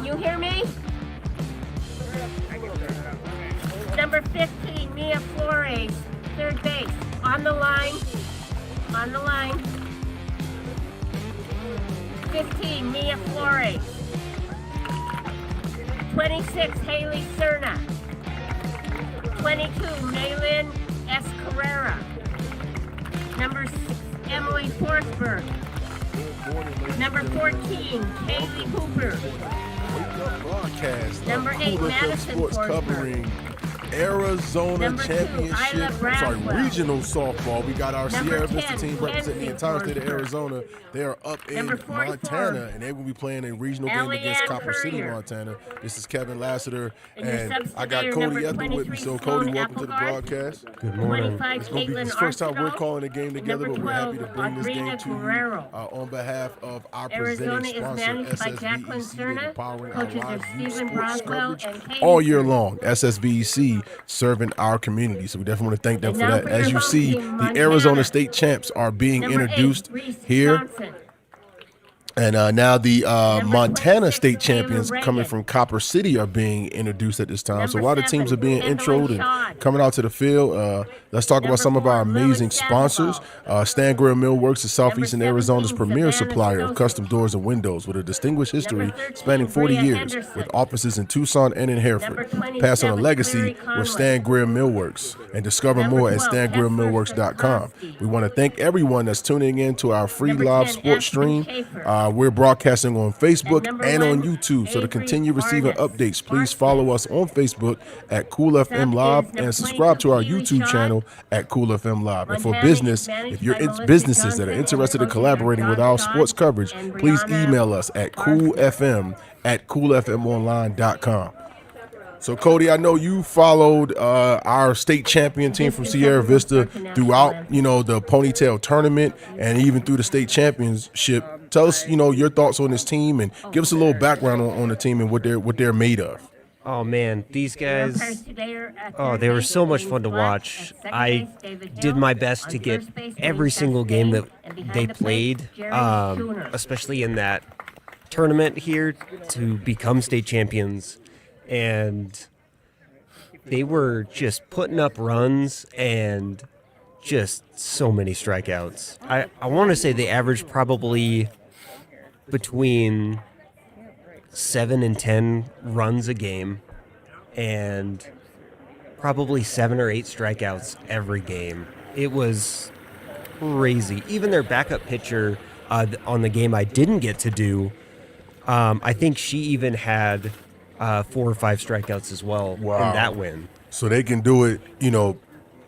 you hear me? Number 15, Mia Flores, third base. On the line. On the line. 15, Mia Flores. 26, Haley Cerna. 22, Maylin S. Carrera. Number 6, Emily Forsberg. Number 14, Kaylee Hooper. Broadcast Number 8, Madison Sports Forsberg. covering Arizona Number 2, Championship, Isla Braswell. regional softball. We got our Number Sierra 10, Vista team representing the entire state of Forsberg. Arizona. They are up in Number 44, Montana, and they will be playing a regional game against Leanne Copper City, Courier. Montana. This is Kevin Lassiter, And your and I got substitute, Cody number Ether with me. 23, So, Cody, Sloan welcome to the Applegard. broadcast. Good morning. 25, It's going to be Caitlin the first time we're Arsenault. calling a game together, Number but we're happy to 12, bring this game Adriana to you Guerrero. on behalf of our Arizona presenting is sponsor, managed by Jacqueline SSVEC. They're Cerna. empowering our Coaches are live youth Stephen sports Broswell coverage and Katie all year Cerna. long. SSVEC serving our community, so we definitely want to thank them And for now that. for As your you home see, team, the Montana. Arizona State champs are being Number introduced 8, Reese here. Johnson. And now the Montana 26, state Taylor champions coming Reagan. from Copper City are being introduced at this time. So Number while the teams are 7, being Kendall introed and Shaw. coming out to the field, let's talk about Number some of our 4, amazing Lewis sponsors. Sandoval. Stan Greer Millworks is Southeastern Number Arizona's 17, premier Savannah supplier of Sosa. custom doors and windows with a distinguished history Number 13, spanning 40 Bria years Henderson. with offices in Tucson and in Number Hereford. 27, Pass on a legacy Clary Conway. with Stan Greer Millworks and discover Number more at 12, stangreermillworks.com. Hester We want to thank everyone that's tuning in to our free Number live 10, sports Ashton stream. Schaefer. We're broadcasting on Facebook And number and on 1, YouTube. So to Avery continue receiving Barnes. updates, please follow us on Facebook at Cool FM Live Number and subscribe to our 22, YouTube Keely channel at Cool FM Live. And for Montana business, is managed if you're by in Melissa businesses that are Johnson interested in and coaches collaborating are with John our Dodd sports coverage, and please Brianna email us at Barnes. coolfmonline.com. So Cody, I know you followed our state champion team from Sierra Vista throughout, the ponytail tournament and even through the state championship. Tell us, your thoughts on this team and give us a little background on the team and what they're made of. Oh man, these guys, they were so much fun to watch. I did my best to get every single game that they played, especially in that tournament here to become state champions. And they were just putting up runs and just so many strikeouts. I want to say they averaged probably between 7 and 10 runs a game and probably 7 or 8 strikeouts every game. It was crazy. Even their backup pitcher on the game I didn't get to do, I think she even had 4 or 5 strikeouts as well in that win. So they can do it,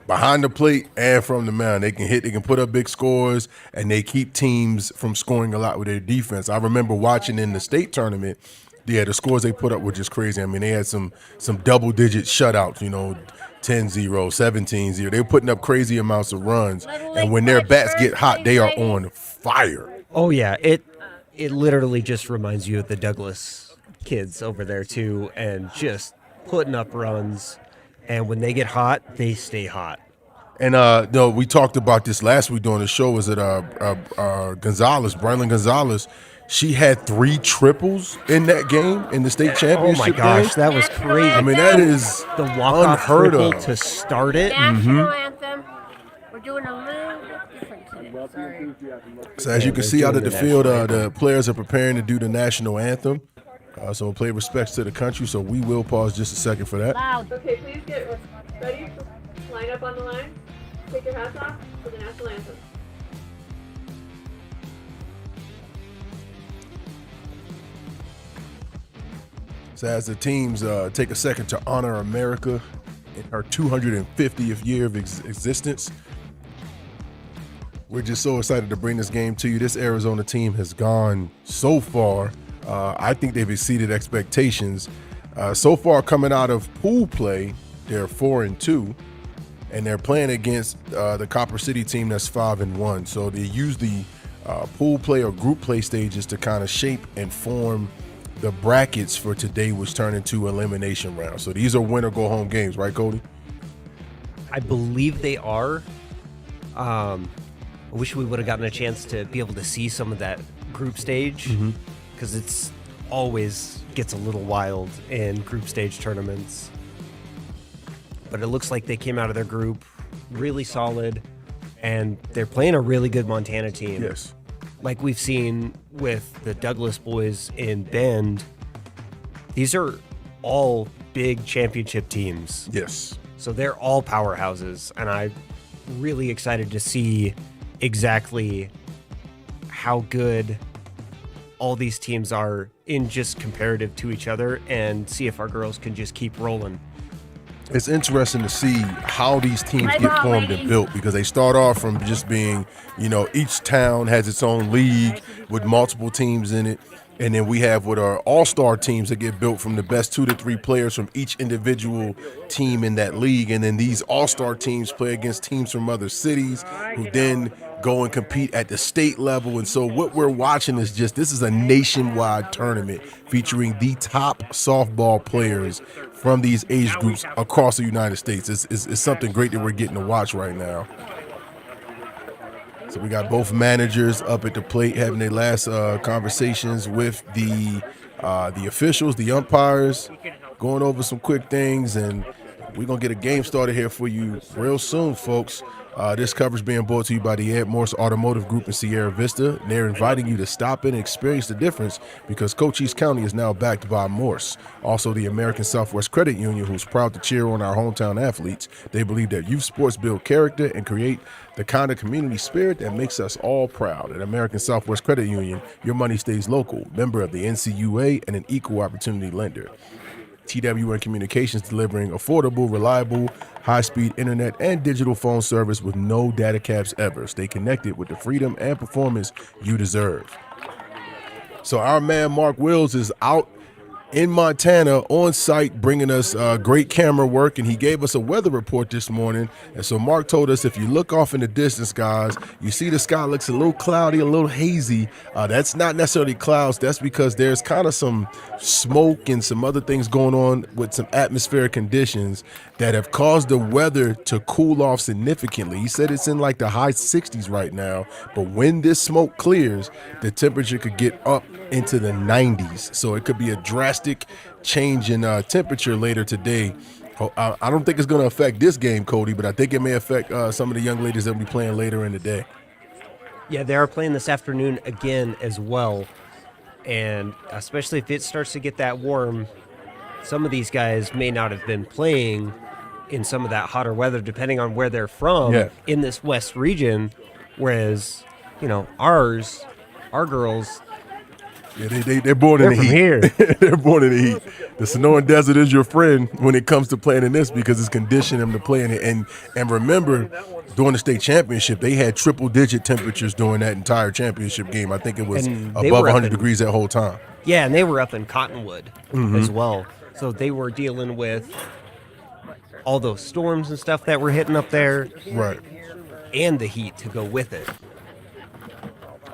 behind the plate and from the mound. They can put up big scores, and they keep teams from scoring a lot with their defense. I remember watching in the state tournament, the scores they put up were just crazy. I mean, they had some double-digit shutouts, 10-0, 17-0. They were putting up crazy amounts of runs, and when their bats get hot, they are on fire. Oh, yeah. It literally just reminds you of the Douglas kids over there, too, and just putting up runs. And when they get hot, they stay hot. And we talked about this last week during the show. Was that Brylan Gonzalez? She had 3 triples in that game in the state championship. Oh my gosh, game. that was crazy. I mean, that is the walk-off unheard triple of. to start it. National anthem. We're doing a little different today. Sorry. So as you can see out of the field, the players are preparing to do the national anthem. So we'll pay respects to the country. So we will pause just a second for that. Loud. Okay, please get ready. Line up on the line. Take your hats off for the national anthem. So as the teams take a second to honor America in her 250th year of existence, we're just so excited to bring this game to you. This Arizona team has gone so far. I think they've exceeded expectations. So far, coming out of pool play, they're 4-2, and they're playing against the Copper City team that's 5-1. So they use the pool play or group play stages to kind of shape and form the brackets for today, which turn into elimination rounds. So these are win or go home games, right, Cody? I believe they are. I wish we would have gotten a chance to be able to see some of that group stage because always gets a little wild in group stage tournaments. But it looks like they came out of their group really solid, and they're playing a really good Montana team. Yes. Like we've seen with the Douglas boys in Bend, these are all big championship teams. Yes. So they're all powerhouses, and I'm really excited to see exactly how good all these teams are in just comparative to each other, and see if our girls can just keep rolling. It's interesting to see how these teams get formed and built, because they start off from just being, each town has its own league with multiple teams in it. And then we have what are all-star teams that get built from the best 2 to 3 players from each individual team in that league. And then these all-star teams play against teams from other cities who then go and compete at the state level. And so what we're watching is this is a nationwide tournament featuring the top softball players from these age groups across the United States. It's something great that we're getting to watch right now. So we got both managers up at the plate having their last conversations with the officials, the umpires, going over some quick things, and we're going to get a game started here for you real soon, folks. This coverage being brought to you by the MORSE Automotive Group in Sierra Vista. And they're inviting you to stop in and experience the difference, because Cochise County is now backed by MORSE. Also, the American Southwest Credit Union, who's proud to cheer on our hometown athletes. They believe that youth sports build character and create the kind of community spirit that makes us all proud. At American Southwest Credit Union, your money stays local, member of the NCUA, and an equal opportunity lender. TWN Communications, delivering affordable, reliable, high-speed internet and digital phone service with no data caps ever. Stay connected with the freedom and performance you deserve. So our man Mark Wills is out in Montana on site, bringing us great camera work, and he gave us a weather report this morning. And so Mark told us, if you look off in the distance, guys, you see the sky looks a little cloudy, a little hazy. That's not necessarily clouds. That's because there's kind of some smoke and some other things going on with some atmospheric conditions that have caused the weather to cool off significantly. He said it's in like the high 60s right now, but when this smoke clears, the temperature could get up into the 90s. So it could be a drastic change in temperature later today. I don't think it's going to affect this game, Cody, but I think it may affect some of the young ladies that will be playing later in the day. Yeah, they are playing this afternoon again as well. And especially if it starts to get that warm, some of these guys may not have been playing in some of that hotter weather, depending on where they're from in this west region. Whereas, our girls, they're born in the heat. Here. They're born in the heat. The Sonoran Desert is your friend when it comes to playing in this, because it's conditioned them to play in it. And remember, during the state championship, they had triple-digit temperatures during that entire championship game. I think it was above 100 degrees that whole time. Yeah, and they were up in Cottonwood as well. So they were dealing with all those storms and stuff that were hitting up there. Right. And the heat to go with it.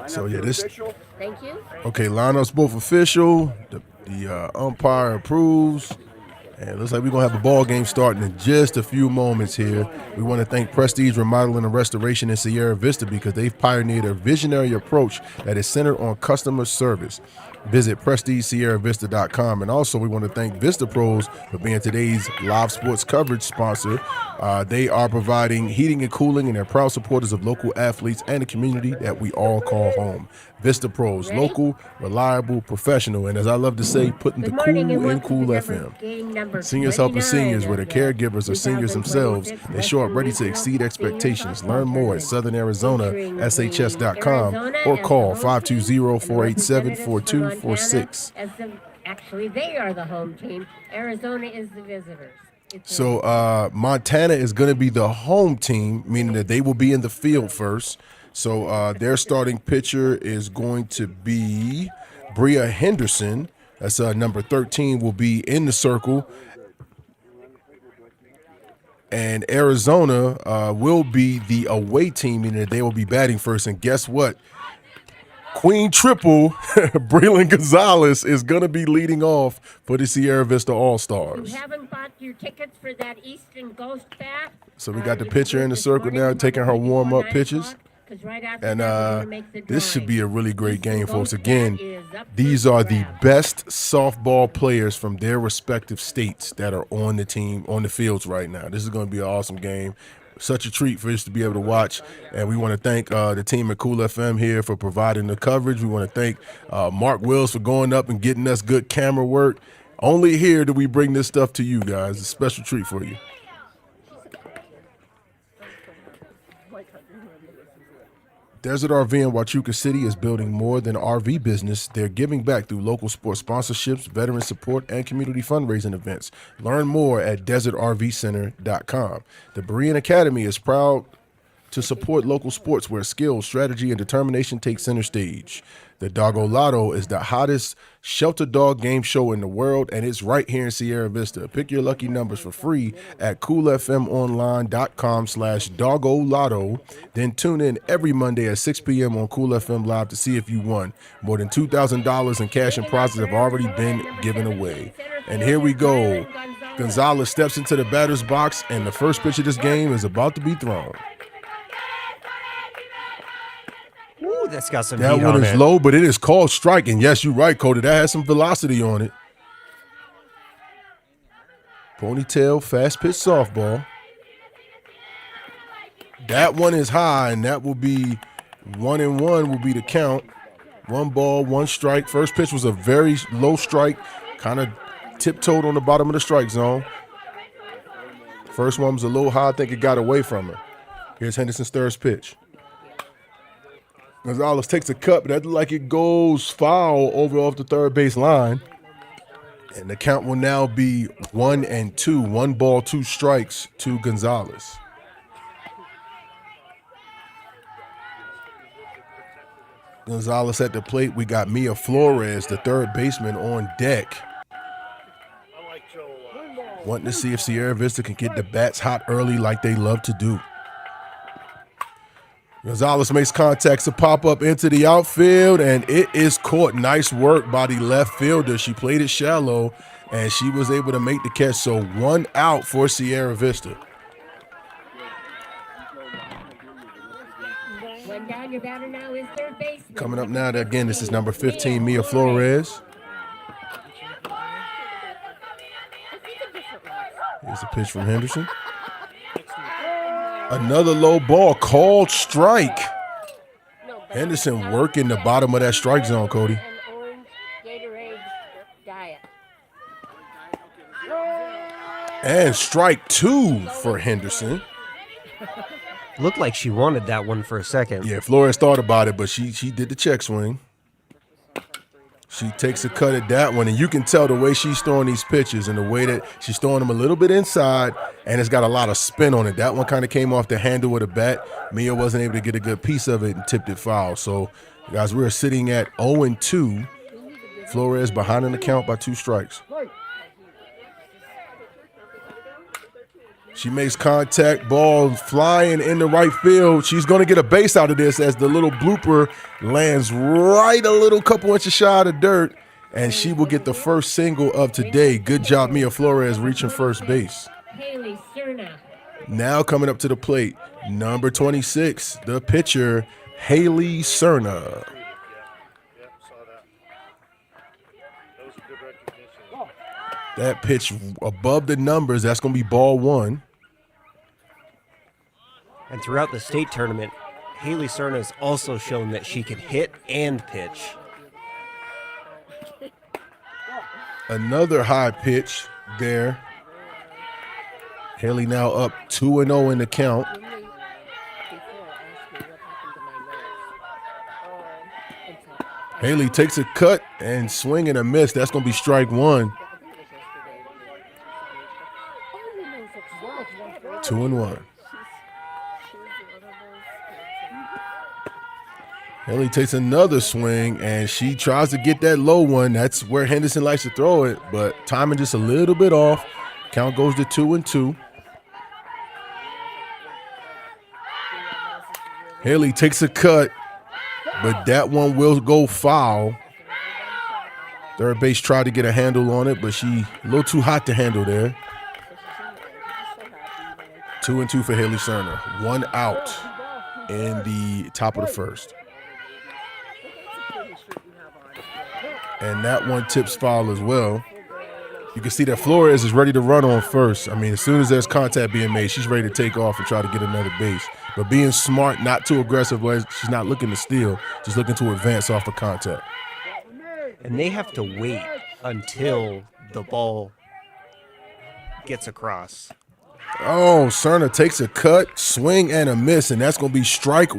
So, yeah, this. Thank you. Okay, lineup's both official. The umpire approves. And it looks like we're going to have a ball game starting in just a few moments here. We want to thank Prestige Remodeling and Restoration in Sierra Vista, because they've pioneered a visionary approach that is centered on customer service. Visit PrestigeSierraVista.com. And also, we want to thank Vista Pros for being today's live sports coverage sponsor. They are providing heating and cooling, and they're proud supporters of local athletes and the community that we all call home. Vista Pros, local, reliable, professional, and as I love to say, putting the cool in Cool FM. Seniors helping seniors, where the caregivers are seniors themselves. They show up ready to exceed expectations. Learn more at Southern Arizona, SHS.com, or call 520-487-4246. Actually, they are the home team. Arizona is the visitors. So Montana is going to be the home team, meaning that they will be in the field first. So their starting pitcher is going to be Bria Henderson. That's number 13, will be in the circle. And Arizona will be the away team, meaning that they will be batting first. And guess what? Queen Triple, Breland Gonzalez, is going to be leading off for the Sierra Vista All-Stars. You haven't bought your tickets for that Eastern Ghost Fest? So we got the pitcher in the circle now, taking her warm-up pitches. And this should be a really great game, folks. Again, these are the best softball players from their respective states that are on the team, on the fields right now. This is going to be an awesome game. Such a treat for us to be able to watch. And we want to thank the team at Cool FM here for providing the coverage. We want to thank Mark Wills for going up and getting us good camera work. Only here do we bring this stuff to you guys. It's a special treat for you. Desert RV in Huachuca City is building more than RV business. They're giving back through local sports sponsorships, veteran support, and community fundraising events. Learn more at desertrvcenter.com. The Berean Academy is proud to support local sports where skill, strategy, and determination take center stage. The Doggo Lotto is the hottest shelter dog game show in the world, and it's right here in Sierra Vista. Pick your lucky numbers for free at coolfmonline.com/Doggo Lotto. Then tune in every Monday at 6 p.m. on Cool FM Live to see if you won. More than $2,000 in cash and prizes have already been given away. And here we go. Gonzalez steps into the batter's box, and the first pitch of this game is about to be thrown. Ooh, that's got some that heat one on is it. low, but it is called striking. Yes, you're right, Cody. That has some velocity on it. Ponytail, fast pitch softball. That one is high, and that will be 1-1 will be the count. 1 ball, 1 strike. First pitch was a very low strike, kind of tiptoed on the bottom of the strike zone. First one was a little high. I think it got away from her. Here's Henderson's third pitch. Gonzalez takes a cut, but that looks like it goes foul over off the third base line. And the count will now be 1-2. 1 ball, 2 strikes to Gonzalez. Gonzalez at the plate. We got Mia Flores, the third baseman, on deck. Wanting to see if Sierra Vista can get the bats hot early like they love to do. Gonzalez makes contact to pop up into the outfield, and it is caught. Nice work by the left fielder. She played it shallow, and she was able to make the catch. So 1 out for Sierra Vista. One down, your batter now is third base. Coming up now, again, this is number 15, Mia Flores. Here's a pitch from Henderson. Another low ball, called strike. Henderson working the bottom of that strike zone, Cody. And strike 2 for Henderson. Looked like she wanted that one for a second. Yeah, Flores thought about it, but she did the check swing. She takes a cut at that one, and you can tell the way she's throwing these pitches and the way that she's throwing them a little bit inside, and it's got a lot of spin on it. That one kind of came off the handle with a bat. Mia wasn't able to get a good piece of it and tipped it foul. So, guys, we're sitting at 0-2. Flores behind in the count by 2 strikes. She makes contact, ball flying in the right field. She's going to get a base out of this as the little blooper lands right a little couple inches shy of the dirt, and she will get the first single of today. Good job, Mia Flores, reaching first base. Now coming up to the plate, number 26, the pitcher, Haley Cerna. That pitch above the numbers, that's going to be ball 1. And throughout the state tournament, Haley Cerna has also shown that she can hit and pitch. Another high pitch there. Haley now up 2-0 in the count. Haley takes a cut and swing and a miss. That's going to be strike 1. 2-1. Haley takes another swing, and she tries to get that low one. That's where Henderson likes to throw it, but timing just a little bit off. Count goes to 2-2. Haley takes a cut, but that one will go foul. Third base tried to get a handle on it, but she a little too hot to handle there. 2-2 for Haley Cerna. 1 out. in the top of the first. And that one tips foul as well. You can see that Flores is ready to run on first. I mean, as soon as there's contact being made, she's ready to take off and try to get another base. But being smart, not too aggressive, she's not looking to steal, just looking to advance off the contact. And they have to wait until the ball gets across. Oh, Cerna takes a cut, swing, and a miss, and that's going to be strike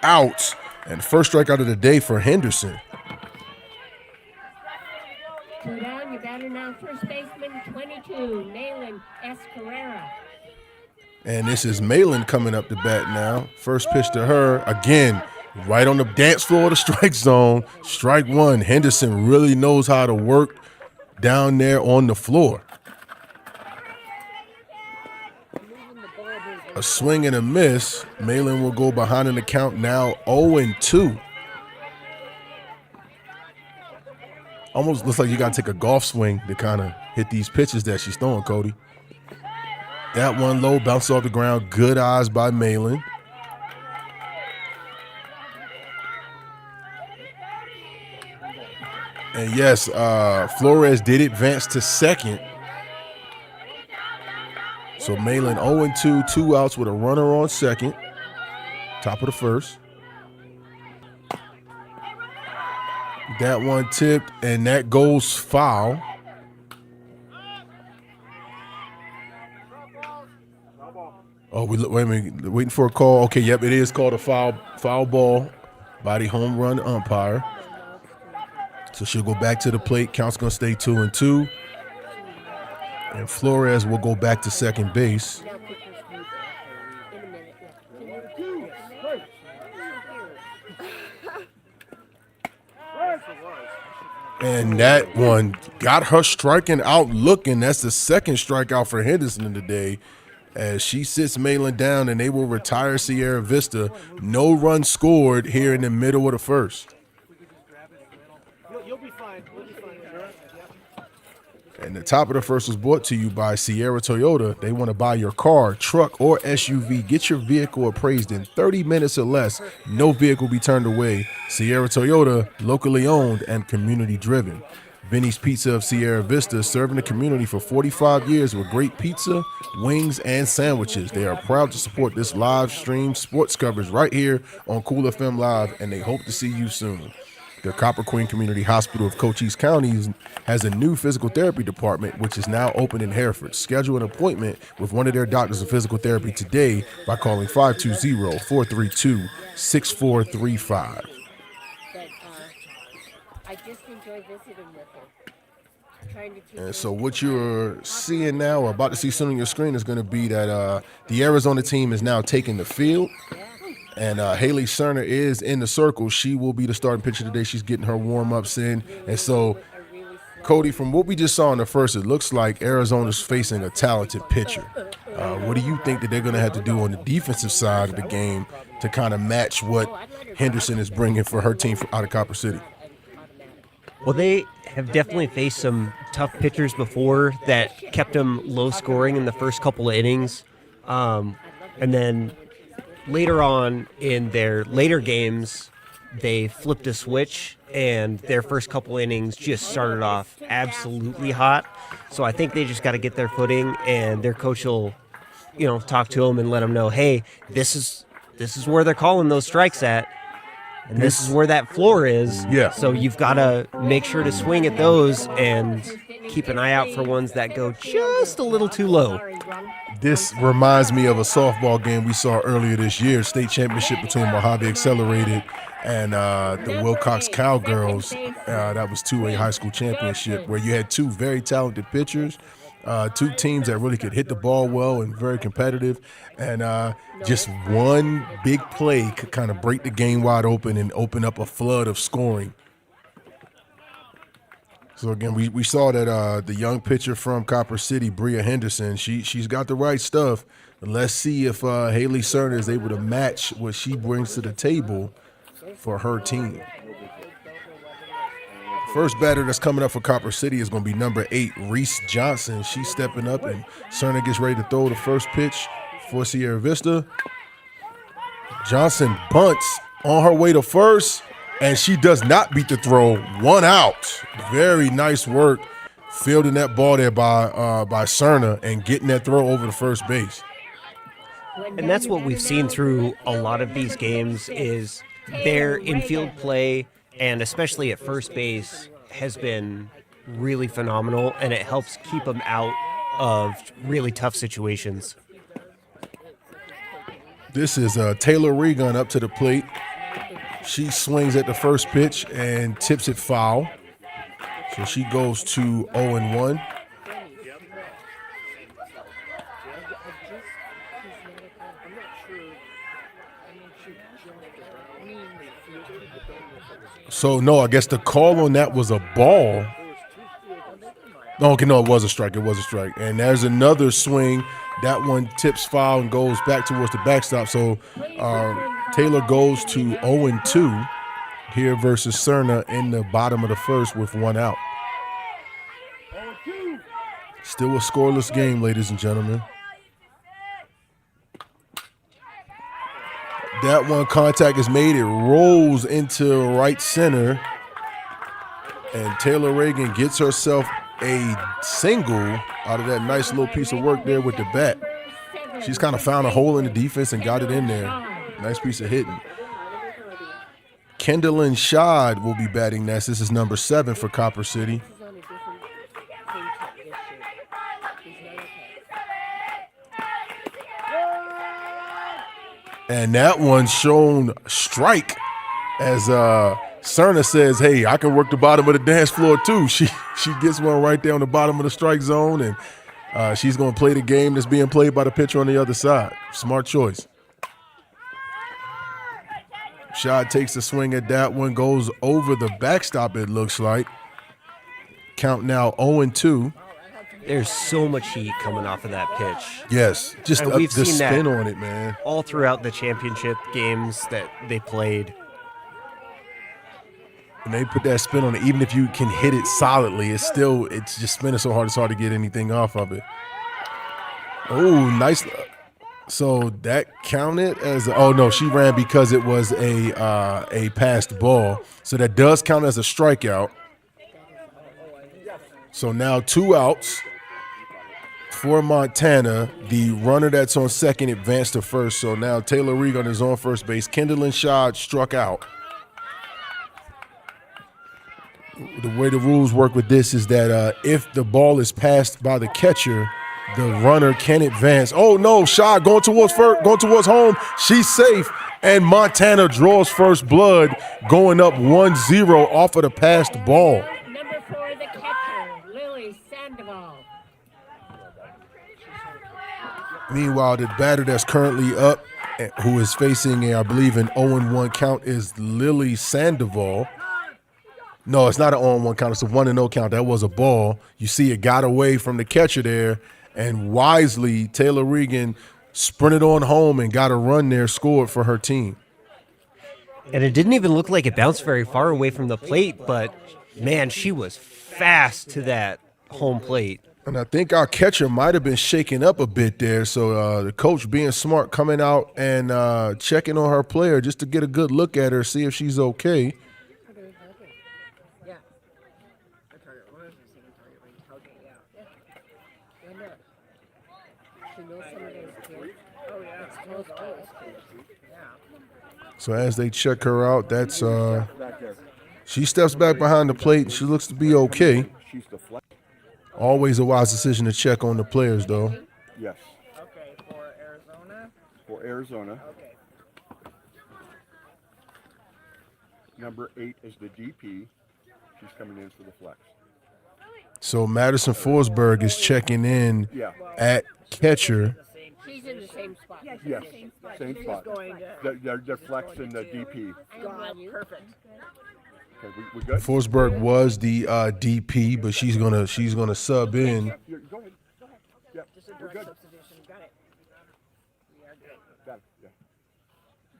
out. And first strikeout of the day for Henderson. Two down, you got her now, first baseman, 22, Malin S. Carrera. And this is Malin coming up to bat now. First pitch to her, again, right on the dance floor of the strike zone. Strike one. Henderson really knows how to work down there on the floor. A swing and a miss. Malin will go behind in the count now, 0-2. Almost looks like you got to take a golf swing to kind of hit these pitches that she's throwing, Cody. That one low, bounces off the ground. Good eyes by Malin. And yes, Flores did advance to second. So Malin 0-2, 2 outs with a runner on second. Top of the first. That one tipped, and that goes foul. Oh, wait a minute, waiting for a call. Okay, yep, it is called a foul ball by the home run umpire. So she'll go back to the plate. Count's gonna stay 2-2. And Flores will go back to second base. And that one got her striking out looking. That's the second strikeout for Henderson in the day. As she sits Malin down, and they will retire Sierra Vista. No run scored here in the middle of the first. And the top of the first was brought to you by Sierra Toyota. They want to buy your car, truck, or SUV. Get your vehicle appraised in 30 minutes or less. No vehicle will be turned away. Sierra Toyota, locally owned and community driven. Benny's Pizza of Sierra Vista, serving the community for 45 years with great pizza, wings, and sandwiches. They are proud to support this live stream sports coverage right here on Cool FM Live, and they hope to see you soon. The Copper Queen Community Hospital of Cochise County has a new physical therapy department, which is now open in Hereford. Schedule an appointment with one of their doctors of physical therapy today by calling 520-432-6435. I just enjoy visiting with her. And so what you're seeing now, or about to see soon on your screen, is going to be that the Arizona team is now taking the field. And Haley Cerner is in the circle. She will be the starting pitcher today. She's getting her warm-ups in. And so, Cody, from what we just saw in the first, it looks like Arizona's facing a talented pitcher. What do you think that they're going to have to do on the defensive side of the game to kind of match what Henderson is bringing for her team out of Copper City? Well, they have definitely faced some tough pitchers before that kept them low scoring in the first couple of innings. And then later on in their later games, they flipped a switch, and their first couple innings just started off absolutely hot. So I think they just got to get their footing, and their coach will, talk to them and let them know, hey, this is where they're calling those strikes at, and this is where that floor is. Yeah. So you've got to make sure to swing at those and keep an eye out for ones that go just a little too low. This reminds me of a softball game we saw earlier this year, state championship between Mojave Accelerated and the Wilcox Cowgirls. That was 2A high school championship, where you had two very talented pitchers, two teams that really could hit the ball well and very competitive. And just one big play could kind of break the game wide open and open up a flood of scoring. So again, we saw that the young pitcher from Copper City, Bria Henderson, she's got the right stuff. Let's see if Haley Cerner is able to match what she brings to the table for her team. First batter that's coming up for Copper City is going to be number 8, Reese Johnson. She's stepping up, and Cerner gets ready to throw the first pitch for Sierra Vista. Johnson bunts on her way to first, and she does not beat the throw. 1 out. Very nice work fielding that ball there by Cerna and getting that throw over to first base. And that's what we've seen through a lot of these games is their infield play, and especially at first base, has been really phenomenal, and it helps keep them out of really tough situations. This is Taylor Regan up to the plate. She swings at the first pitch and tips it foul. So she goes to 0-1. So, no, I guess the call on that was a ball. Okay, no, it was a strike. It was a strike. And there's another swing. That one tips foul and goes back towards the backstop. So Taylor goes to 0-2 here versus Cerna in the bottom of the first with 1 out. Still a scoreless game, ladies and gentlemen. That one contact is made. It rolls into right center. And Taylor Regan gets herself a single out of that nice little piece of work there with the bat. She's kind of found a hole in the defense and got it in there. Nice piece of hitting. Kendallin Schad will be batting next. This is number 7 for Copper City. And that one shown strike as Cerna says, hey, I can work the bottom of the dance floor too. She gets one right there on the bottom of the strike zone, and she's going to play the game that's being played by the pitcher on the other side. Smart choice. Schad takes a swing at that one, goes over the backstop, it looks like. Count now 0-2. There's so much heat coming off of that pitch. Yes, just we've the seen spin that on it, man. all throughout the championship games that they played. And they put that spin on it. Even if you can hit it solidly, it's just spinning so hard, it's hard to get anything off of it. Oh, nice. So that counted as no, she ran because it was a passed ball. So that does count as a strikeout. So now 2 outs for Montana. The runner that's on second advanced to first. So now Taylor Regan is on first base. Kendallin Schad struck out. The way the rules work with this is that if the ball is passed by the catcher, the runner can advance. Oh no, Schad going towards home. She's safe, and Montana draws first blood, going up 1-0 off of the passed ball. Number 4, the catcher, Lily Sandoval. Meanwhile, the batter that's currently up, who is facing I believe an 0-1 count, is Lily Sandoval. No, it's not an 0-1 count. It's a 1-0 count. That was a ball. You see it got away from the catcher there, and wisely Taylor Regan sprinted on home and got a run there, scored for her team. And it didn't even look like it bounced very far away from the plate, but, man, she was fast to that home plate. And I think our catcher might have been shaken up a bit there, so the coach being smart, coming out and checking on her player just to get a good look at her, see if she's okay. So as they check her out, that's she steps back behind the plate. She looks to be okay. Always a wise decision to check on the players, though. Yes. Okay, for Arizona? For Arizona. Okay. Number 8 is the DP. She's coming in for the flex. So Madison Forsberg is checking in at catcher. She's in the same spot. Yes, same spot. They're flexing the DP. Perfect. Okay, we good? Forsberg was the DP, but she's gonna sub in. Go ahead. Yep, we're good. Got it. Yeah.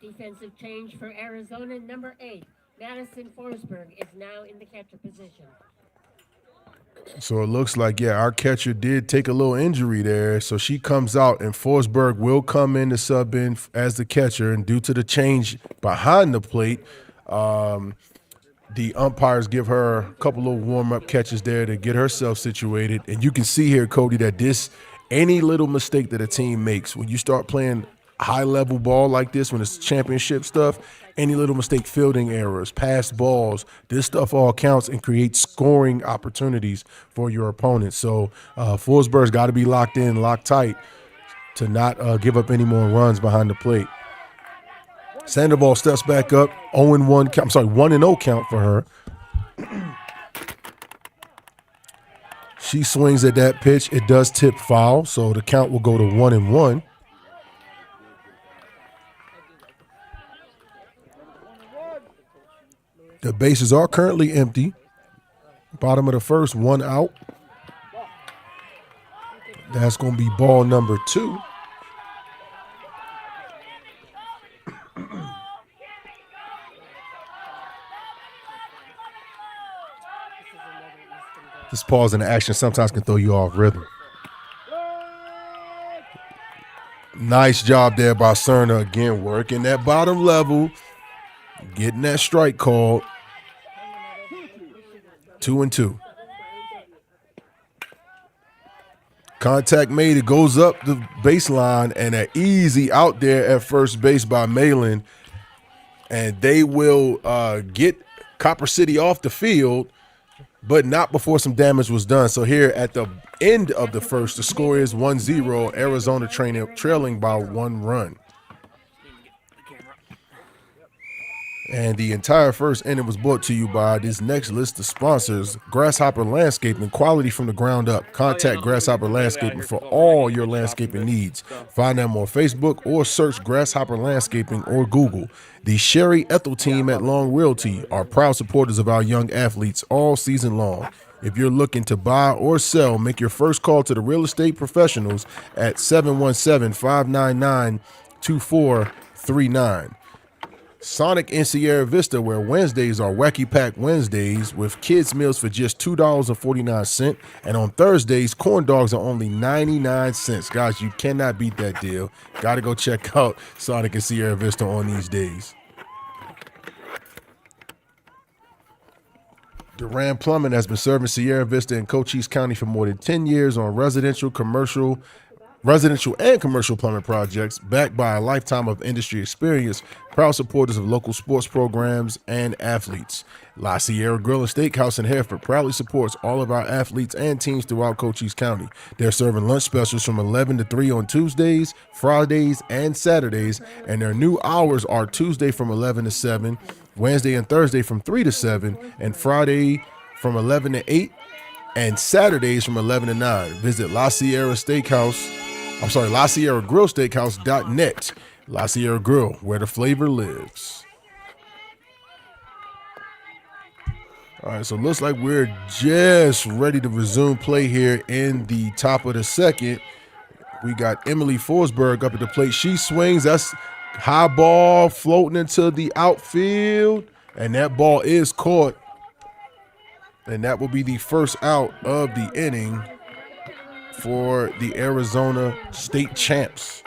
Defensive change for Arizona, number 8. Madison Forsberg is now in the catcher position. So it looks like, yeah, our catcher did take a little injury there. So she comes out, and Forsberg will come in to sub in as the catcher. And due to the change behind the plate, the umpires give her a couple of warm-up catches there to get herself situated. And you can see here, Cody, that any little mistake that a team makes, when you start playing high-level ball like this, when it's championship stuff, any little mistake, fielding errors, passed balls, this stuff all counts and creates scoring opportunities for your opponent. So Forsberg's got to be locked in, locked tight to not give up any more runs behind the plate. Sandoval steps back up, 0-1 count. I'm sorry, 1-0 count for her. She swings at that pitch. It does tip foul, so the count will go to 1-1. The bases are currently empty. Bottom of the first, 1 out. That's going to be ball number 2. This pause in the action sometimes can throw you off rhythm. Nice job there by Cerna again, working that bottom level, getting that strike called. 2-2. Contact made. It goes up the baseline, and an easy out there at first base by Malin. And they will get Copper City off the field, but not before some damage was done. So here at the end of the first, the score is 1-0. Arizona trailing by 1 run. And the entire first inning was brought to you by this next list of sponsors: Grasshopper Landscaping, quality from the ground up. Contact Grasshopper Landscaping for all your landscaping needs. Find them on Facebook or search Grasshopper Landscaping or Google. The Sherry Ethel team at Long Realty are proud supporters of our young athletes all season long. If you're looking to buy or sell, make your first call to the real estate professionals at 717-599-2439. Sonic in Sierra Vista, where Wednesdays are Wacky Pack Wednesdays with kids meals for just $2.49, and on Thursdays corn dogs are only 99 cents. Guys, you cannot beat that deal. Got to go check out Sonic in Sierra Vista on these days. Duran Plumbing has been serving Sierra Vista and Cochise County for more than 10 years on residential and commercial plumbing projects, backed by a lifetime of industry experience, proud supporters of local sports programs and athletes. La Sierra Grill and Steakhouse in Hereford proudly supports all of our athletes and teams throughout Cochise County. They're serving lunch specials from 11 to 3 on Tuesdays, Fridays, and Saturdays, and their new hours are Tuesday from 11 to 7, Wednesday and Thursday from 3 to 7, and Friday from 11 to 8, and Saturdays from 11 to 9. Visit La Sierra Grill Steakhouse.net. La Sierra Grill, where the flavor lives. All right, so it looks like we're just ready to resume play here in the top of the second. We got Emily Forsberg up at the plate. She swings. That's high ball floating into the outfield, and that ball is caught. And that will be the first out of the inning for the Arizona State champs.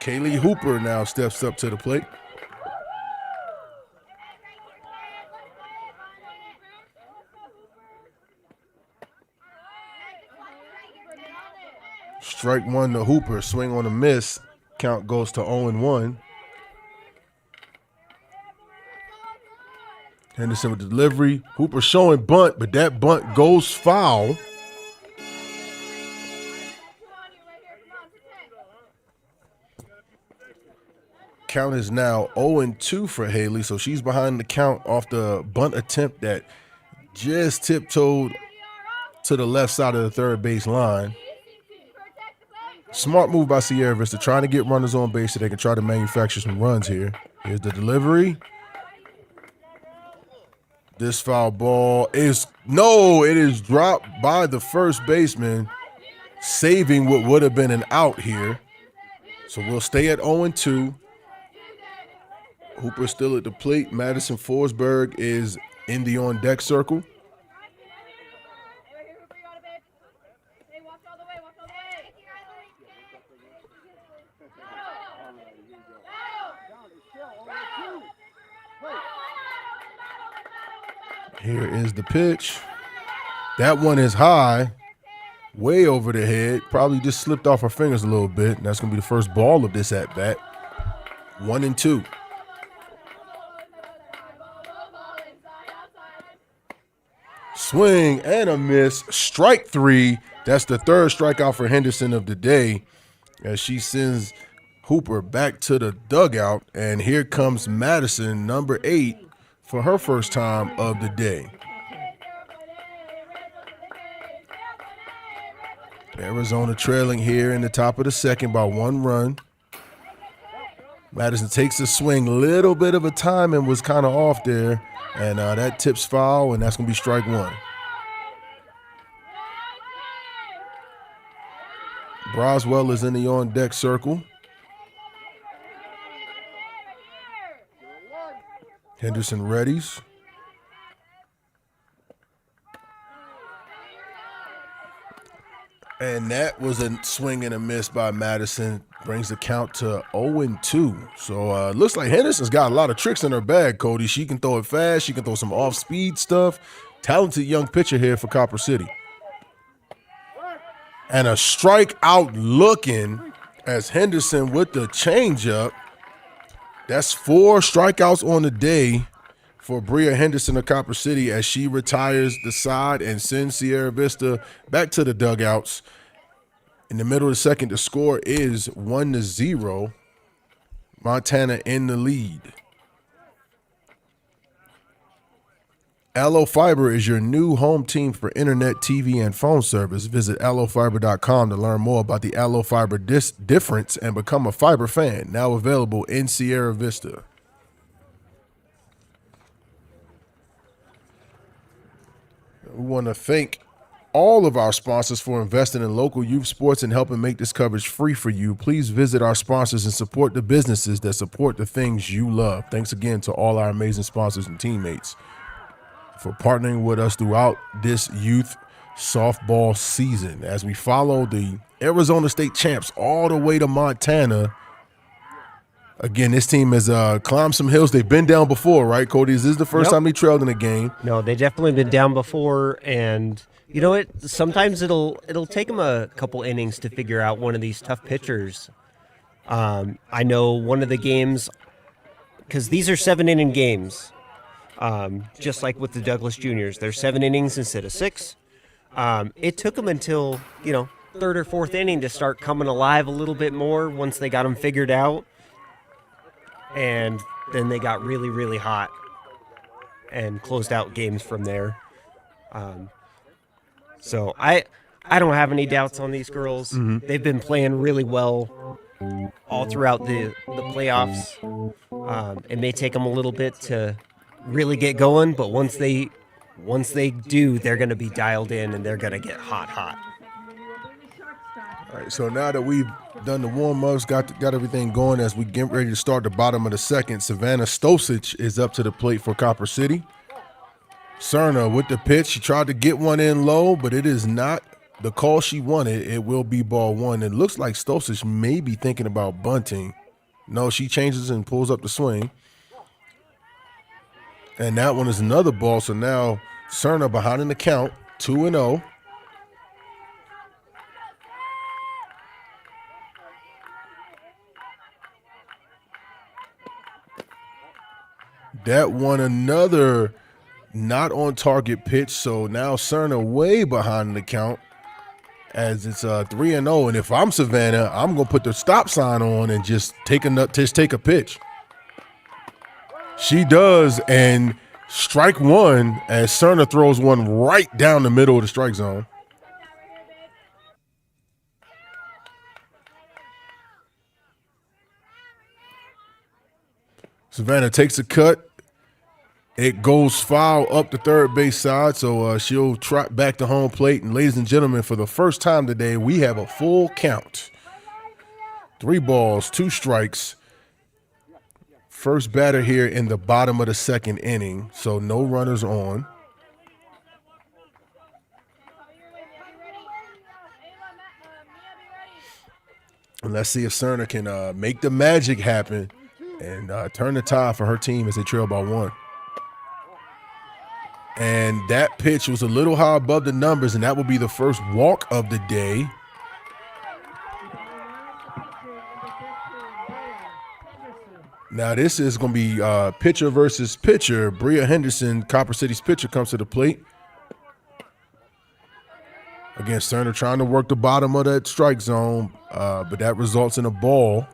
Kaylee Hooper now steps up to the plate. Strike one to Hooper, swing on a miss. Count goes to 0-1. Henderson with the delivery. Hooper showing bunt, but that bunt goes foul. Count is now 0-2 for Haley, so she's behind the count off the bunt attempt that just tiptoed to the left side of the third base line. Smart move by Sierra Vista, trying to get runners on base so they can try to manufacture some runs here. Here's the delivery. This foul ball is, it is dropped by the first baseman, saving what would have been an out here. So we'll stay at 0-2. Hooper still at the plate. Madison Forsberg is in the on-deck circle. Here is the pitch. That one is high, way over the head. Probably just slipped off her fingers a little bit. And that's going to be the first ball of this at-bat. 1-2. Swing and a miss. Strike 3. That's the third strikeout for Henderson of the day as she sends Hooper back to the dugout. And here comes Madison, number 8, for her first time of the day. Arizona trailing here in the top of the second by 1 run. Madison takes a swing, little bit of a timing was kind of off there, and that tips foul, and that's going to be strike 1. Broswell is in the on-deck circle. Henderson readies. And that was a swing and a miss by Madison. Brings the count to 0-2. So it looks like Henderson's got a lot of tricks in her bag, Cody. She can throw it fast. She can throw some off-speed stuff. Talented young pitcher here for Copper City. And a strikeout looking as Henderson with the changeup. That's 4 strikeouts on the day for Bria Henderson of Copper City as she retires the side and sends Sierra Vista back to the dugouts. In the middle of the second, the score is 1-0. Montana in the lead. Allo Fiber is your new home team for internet, TV, and phone service. Visit allofiber.com to learn more about the Allo Fiber difference and become a fiber fan. Now available in Sierra Vista. We want to thank all of our sponsors for investing in local youth sports and helping make this coverage free for you. Please visit our sponsors and support the businesses that support the things you love. Thanks again to all our amazing sponsors and teammates for partnering with us throughout this youth softball season as we follow the Arizona State champs all the way to Montana. Again, this team has climbed some hills. They've been down before, right, Cody? This is the first time they trailed in a game. No, they definitely been down before, and you know what? Sometimes it'll take them a couple innings to figure out one of these tough pitchers. I know one of the games, because these are 7-inning games, just like with the Douglas Juniors. They're 7 innings instead of 6. It took them until, third or fourth inning to start coming alive a little bit more once they got them figured out. And then they got really, really hot and closed out games from there. So I don't have any doubts on these girls. Mm-hmm. They've been playing really well all throughout the playoffs. It may take them a little bit to really get going, but once they do, they're going to be dialed in and they're going to get hot. All right, so now that we've done the warm-ups, got everything going as we get ready to start the bottom of the second, Savannah Stosich is up to the plate for Copper City. Cerna with the pitch. She tried to get one in low, but it is not the call she wanted. It will be ball 1. It looks like Stosich may be thinking about bunting. No, she changes and pulls up the swing. And that one is another ball, so now Cerna behind in the count, 2-0. That one another not on target pitch, so now Cerna way behind the count as it's 3-0. And if I'm Savannah, I'm gonna put the stop sign on and just take a pitch. She does, and strike 1 as Cerna throws one right down the middle of the strike zone. Savannah takes a cut. It goes foul up the third base side, so she'll trot back to home plate. And ladies and gentlemen, for the first time today, we have a full count. 3 balls, 2 strikes. First batter here in the bottom of the second inning, so no runners on. And let's see if Cerna can make the magic happen and turn the tide for her team as they trail by 1. And that pitch was a little high above the numbers, and that will be the first walk of the day. Now this is going to be pitcher versus pitcher. Bria Henderson, Copper City's pitcher, comes to the plate. Again, Cerner trying to work the bottom of that strike zone, but that results in a ball.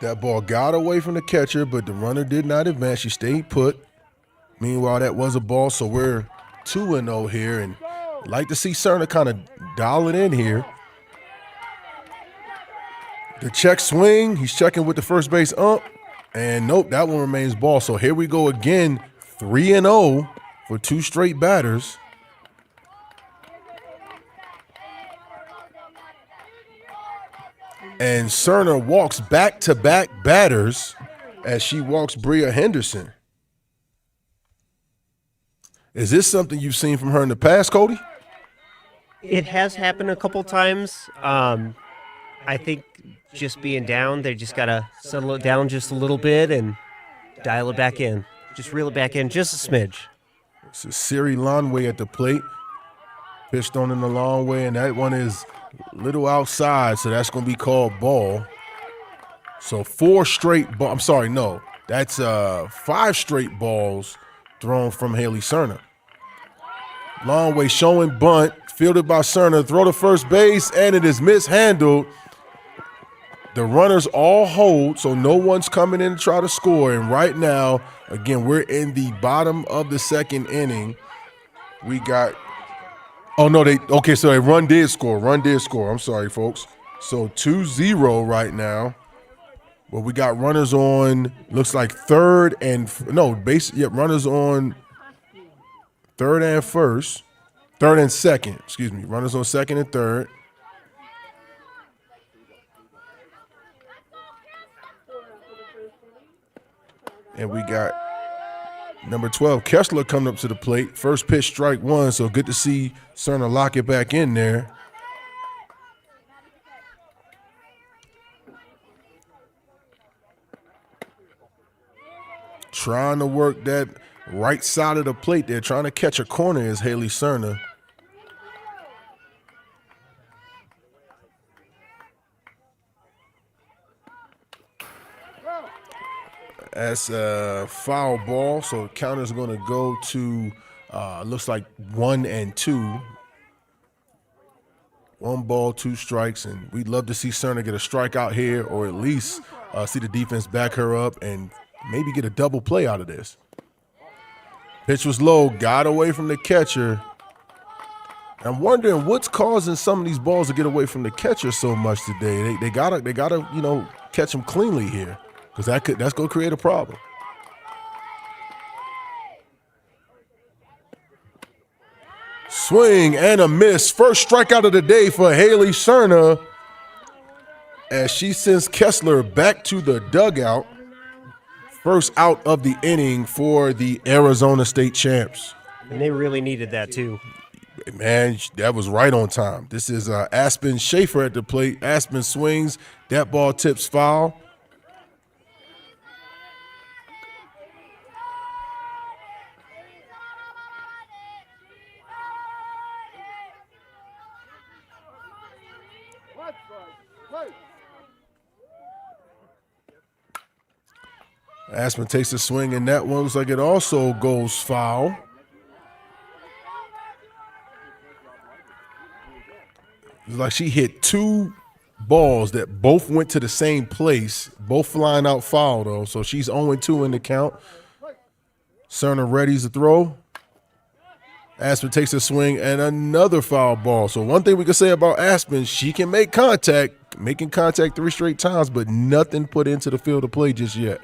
That ball got away from the catcher, but the runner did not advance. She stayed put. Meanwhile, that was a ball, so we're 2-0 here, and I'd like to see Cerner kind of dial it in here. The check swing, he's checking with the first base ump, and nope, that one remains ball. So here we go again, 3-0 for 2 straight batters. And Cerner walks back-to-back batters as she walks Bria Henderson. Is this something you've seen from her in the past, Cody? It has happened a couple times. I think just being down, they just got to settle it down just a little bit and dial it back in. Just reel it back in just a smidge. This is Siri Lonway at the plate. Pitched on in the long way, and that one is a little outside, so that's going to be called ball. So 4 straight balls. I'm sorry, no. That's 5 straight balls thrown from Haley Cerner. Lonway showing bunt, fielded by Cerner. Throw to first base, and it is mishandled. The runners all hold, so no one's coming in to try to score. And right now, again, we're in the bottom of the 2nd inning. We got – oh, no, so a run did score. I'm sorry, folks. So 2-0 right now. Well, we got runners on, looks like runners on third and second, excuse me. Runners on second and third. And we got number 12, Kessler, coming up to the plate. First pitch, strike 1, so good to see Cerner lock it back in there. Trying to work that right side of the plate there, trying to catch a corner is Haley Cerner. That's a foul ball, so the counter's going to go to, looks like 1 and 2. 1 ball, 2 strikes, and we'd love to see Cerner get a strikeout here, or at least see the defense back her up and maybe get a double play out of this. Pitch was low, got away from the catcher. I'm wondering what's causing some of these balls to get away from the catcher so much today. They gotta catch them cleanly here, because that's gonna create a problem. Swing and a miss. First strikeout of the day for Haley Cerner as she sends Kessler back to the dugout. First out of the inning for the Arizona State champs. And they really needed that too. Man, that was right on time. This is Aspen Schaefer at the plate. Aspen swings. That ball tips foul. Aspen takes a swing, and that one looks like it also goes foul. It's like she hit 2 balls that both went to the same place, both flying out foul, though. So she's 0-2 in the count. Cerner readies the throw. Aspen takes a swing, and another foul ball. So one thing we can say about Aspen, she can make contact, making contact 3 straight times, but nothing put into the field of play just yet.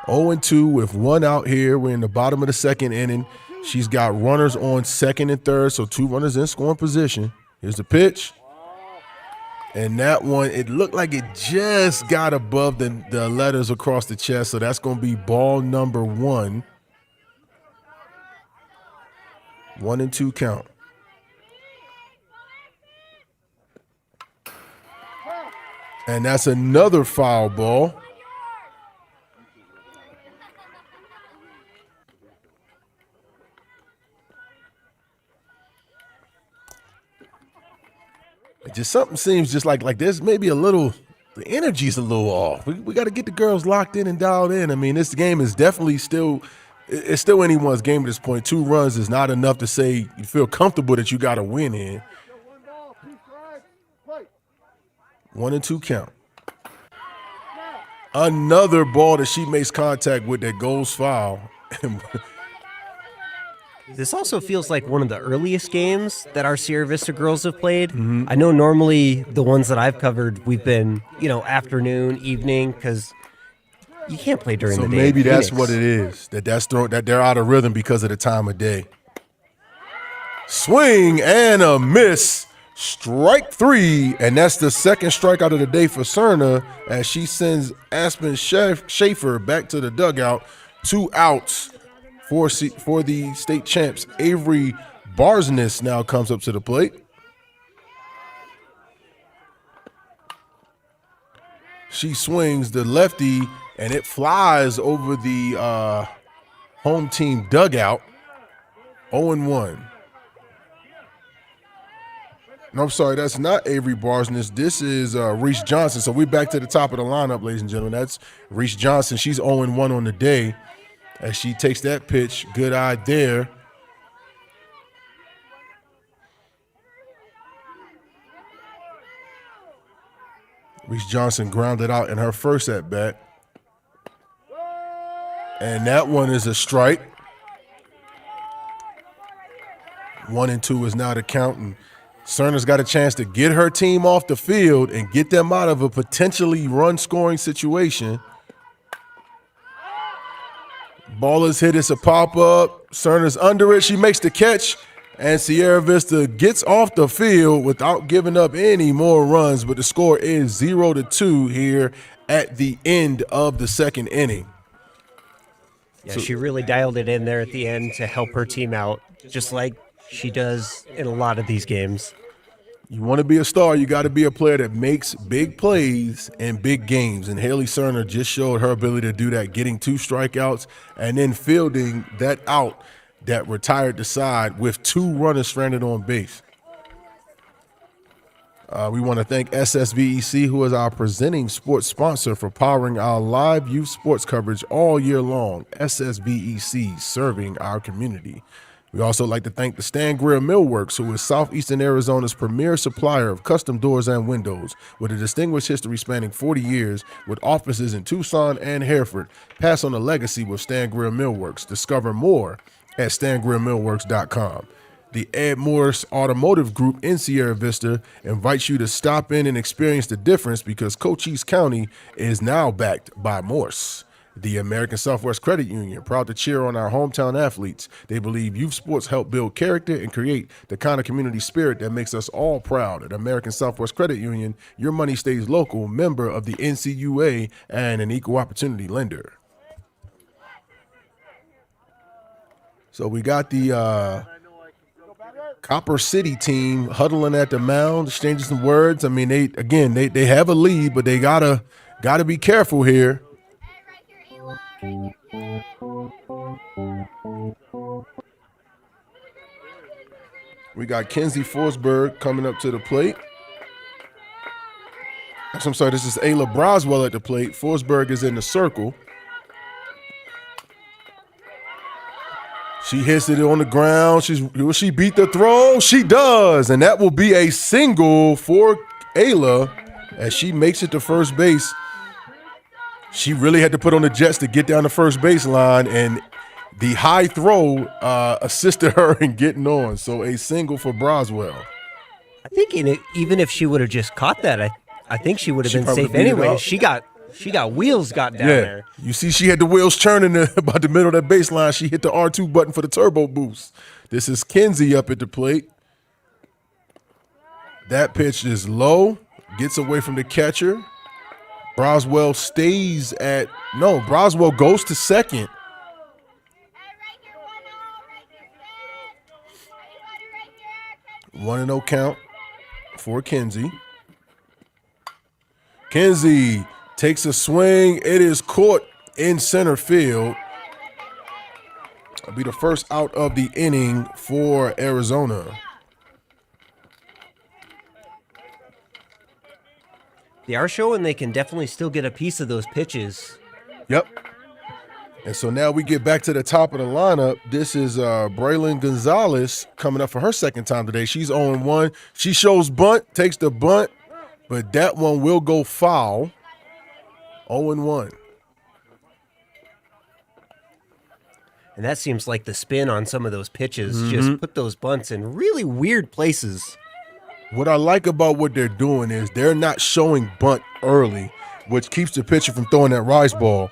0-2 with 1 out here. We're in the bottom of the 2nd inning. She's got runners on 2nd and 3rd, so 2 runners in scoring position. Here's the pitch. And that one, it looked like it just got above the letters across the chest, so that's going to be ball number 1. 1-2 count. And that's another foul ball. It just something seems just like there's maybe a little, the energy's a little off. We got to get the girls locked in and dialed in. I mean, this game is definitely still, it's still anyone's game at this point. 2 runs is not enough to say you feel comfortable that you got to win in. 1-2 count. Another ball that she makes contact with that goes foul. This also feels like one of the earliest games that our Sierra Vista girls have played. I know normally the ones that I've covered, we've been, afternoon, evening, because you can't play during the day. So maybe that's what it is, that they're out of rhythm because of the time of day. Swing and a miss. Strike 3, and that's the second strikeout of the day for Cerna as she sends Aspen Schaefer back to the dugout. 2 outs for the state champs. Avery Barsness now comes up to the plate. She swings the lefty, and it flies over the home team dugout. 0-1. No, I'm sorry, that's not Avery Barsness. This is Reese Johnson. So we're back to the top of the lineup, ladies and gentlemen. That's Reese Johnson. She's 0-1 on the day as she takes that pitch. Good eye there. Reese Johnson grounded out in her first at-bat. And that one is a strike. 1-2 is now the count. And Cerna's got a chance to get her team off the field and get them out of a potentially run-scoring situation. Ball is hit. It's a pop-up. Cerna's under it. She makes the catch, and Sierra Vista gets off the field without giving up any more runs, but the score is 0-2 here at the end of the second inning. Yeah, she really dialed it in there at the end to help her team out, just like she does in a lot of these games. You want to be a star, you got to be a player that makes big plays in big games. And Haley Cerna just showed her ability to do that, getting 2 strikeouts and then fielding that out that retired the side with 2 runners stranded on base. We want to thank SSVEC, who is our presenting sports sponsor, for powering our live youth sports coverage all year long. SSVEC, serving our community. We also like to thank the Stan Greer Millworks, who is Southeastern Arizona's premier supplier of custom doors and windows, with a distinguished history spanning 40 years, with offices in Tucson and Hereford. Pass on a legacy with Stan Greer Millworks. Discover more at stangreermillworks.com. The MORSE Automotive Group in Sierra Vista invites you to stop in and experience the difference, because Cochise County is now backed by MORSE. The American Southwest Credit Union, proud to cheer on our hometown athletes. They believe youth sports help build character and create the kind of community spirit that makes us all proud. At American Southwest Credit Union, your money stays local, member of the NCUA, and an equal opportunity lender. So we got the Copper City team huddling at the mound, exchanging some words. I mean, they have a lead, but they gotta be careful here. We got Kenzie Forsberg coming up to the plate. I'm sorry, this is Ayla Broswell at the plate. Forsberg is in the circle. She hits it on the ground. Will she beat the throw? She does, and that will be a single for Ayla as she makes it to first base. She really had to put on the jets to get down the first baseline, and the high throw assisted her in getting on. So a single for Broswell. I think even if she would have just caught that, I think she would have been safe anyway. She got wheels got down there. You see she had the wheels turning about the middle of that baseline. She hit the R2 button for the turbo boost. This is Kenzie up at the plate. That pitch is low, gets away from the catcher. Broswell Broswell goes to second. One and 0 count for Kenzie. Kinsey takes a swing. It is caught in center field. It'll be the first out of the inning for Arizona. They are showing they can definitely still get a piece of those pitches. Yep. And so now we get back to the top of the lineup. This is Braylon Gonzalez coming up for her second time today. She's 0-1. She shows bunt, takes the bunt, but that one will go foul. 0-1. And that seems like the spin on some of those pitches. Just put those bunts in really weird places. What I like about what they're doing is they're not showing bunt early, which keeps the pitcher from throwing that rise ball.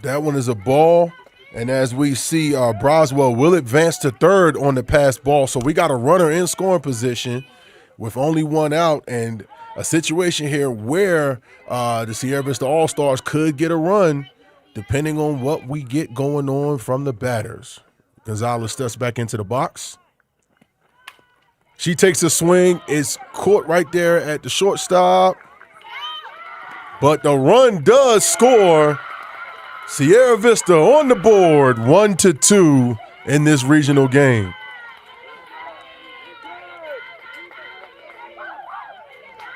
That one is a ball. And as we see, Broswell will advance to third on the pass ball. So we got a runner in scoring position with only one out, and a situation here where the Sierra Vista All-Stars could get a run depending on what we get going on from the batters. Gonzalez steps back into the box. She takes a swing. It's caught right there at the shortstop. But the run does score. Sierra Vista on the board, 1-2 in this regional game.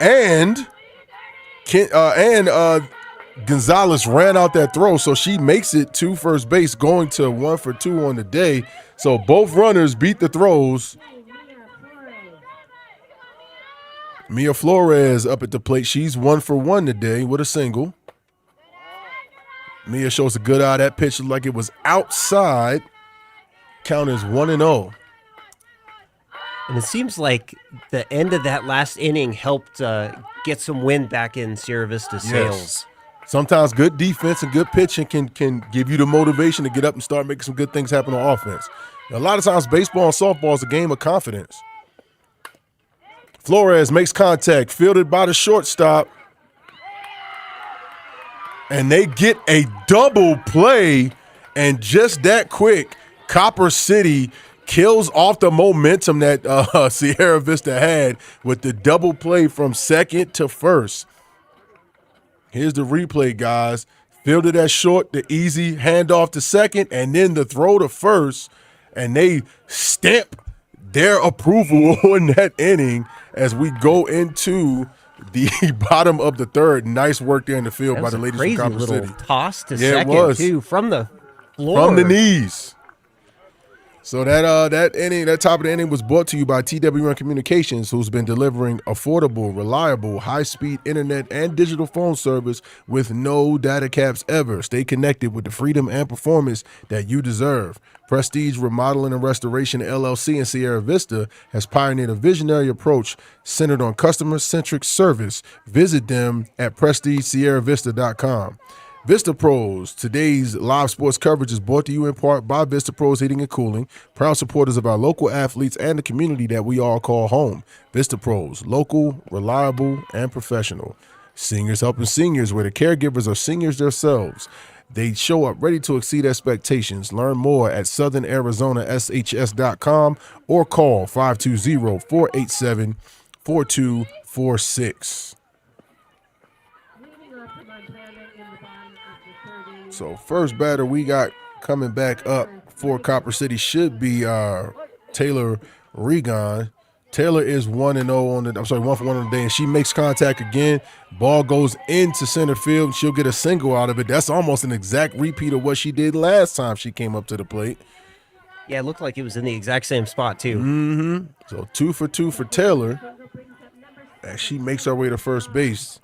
And Gonzalez ran out that throw, so she makes it to first base, going to 1 for 2 on the day. So both runners beat the throws. Mia Flores up at the plate. She's 1 for 1 today with a single. Mia shows a good eye. That pitch looked like it was outside. Count is 1-0. And it seems like the end of that last inning helped get some wind back in Sierra Vista sails. Yes. Sometimes good defense and good pitching can give you the motivation to get up and start making some good things happen on offense. A lot of times baseball and softball is a game of confidence. Flores makes contact, fielded by the shortstop. And they get a double play, and just that quick, Copper City kills off the momentum that Sierra Vista had with the double play from second to first. Here's the replay, guys. Fielded at short, the easy handoff to second, and then the throw to first, and they stamp their approval on that inning as we go into the bottom of the third. Nice work there in the field by the ladies from Copper City. Crazy little toss to second, too, from the floor. From the knees. So that inning, that top of the inning was brought to you by TWN Communications, who's been delivering affordable, reliable, high-speed internet and digital phone service with no data caps ever. Stay connected with the freedom and performance that you deserve. Prestige Remodeling and Restoration LLC in Sierra Vista has pioneered a visionary approach centered on customer-centric service. Visit them at prestigesierravista.com. Vista Pros, today's live sports coverage is brought to you in part by Vista Pros Heating and Cooling, proud supporters of our local athletes and the community that we all call home. Vista Pros, local, reliable, and professional. Seniors helping seniors, where the caregivers are seniors themselves. They show up ready to exceed expectations. Learn more at southernArizonaSHS.com or call 520-487-4246. So first batter we got coming back up for Copper City should be Taylor Regan. Taylor is 1-0 on the 1 for 1 on the day, and she makes contact again. Ball goes into center field. She'll get a single out of it. That's almost an exact repeat of what she did last time she came up to the plate. Yeah, it looked like it was in the exact same spot too. Mm-hmm. So 2 for 2 for Taylor as she makes her way to first base.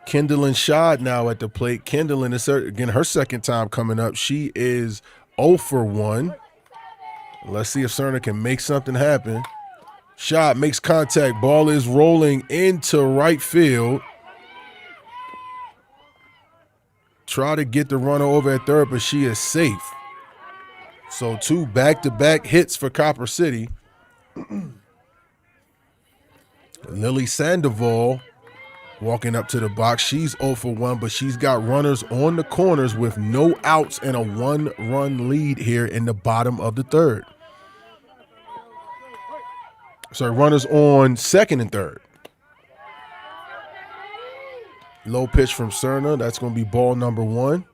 Kendallin Schad now at the plate. Kendallin is again her second time coming up. She is 0 for 1. Let's see if Cerner can make something happen. Schad makes contact. Ball is rolling into right field. Try to get the runner over at third, but she is safe. So 2 back-to-back hits for Copper City. Lily Sandoval walking up to the box. She's 0 for 1, but she's got runners on the corners with no outs and a 1-run lead here in the bottom of the third. Sorry, runners on second and third. Low pitch from Cerna. That's going to be ball number 1.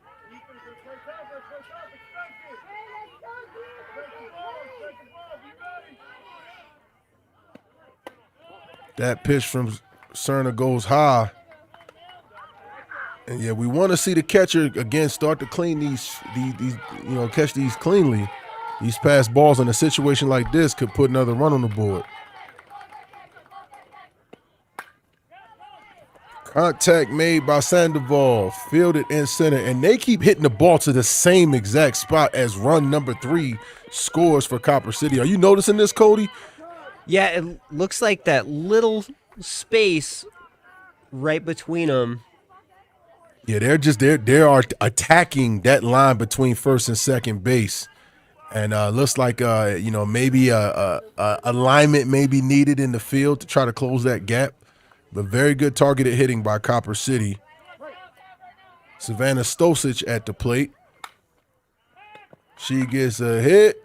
That pitch from Cerna goes high. And yeah, we want to see the catcher again start to clean these catch these cleanly. These pass balls in a situation like this could put another run on the board. Contact made by Sandoval, fielded in center, and they keep hitting the ball to the same exact spot as run number 3 scores for Copper City. Are you noticing this, Cody? Yeah, it looks like that little space right between them. Yeah, they are attacking that line between first and second base, and looks like maybe a alignment may be needed in the field to try to close that gap. But very good targeted hitting by Copper City. Savannah Stosich at the plate. She gets a hit.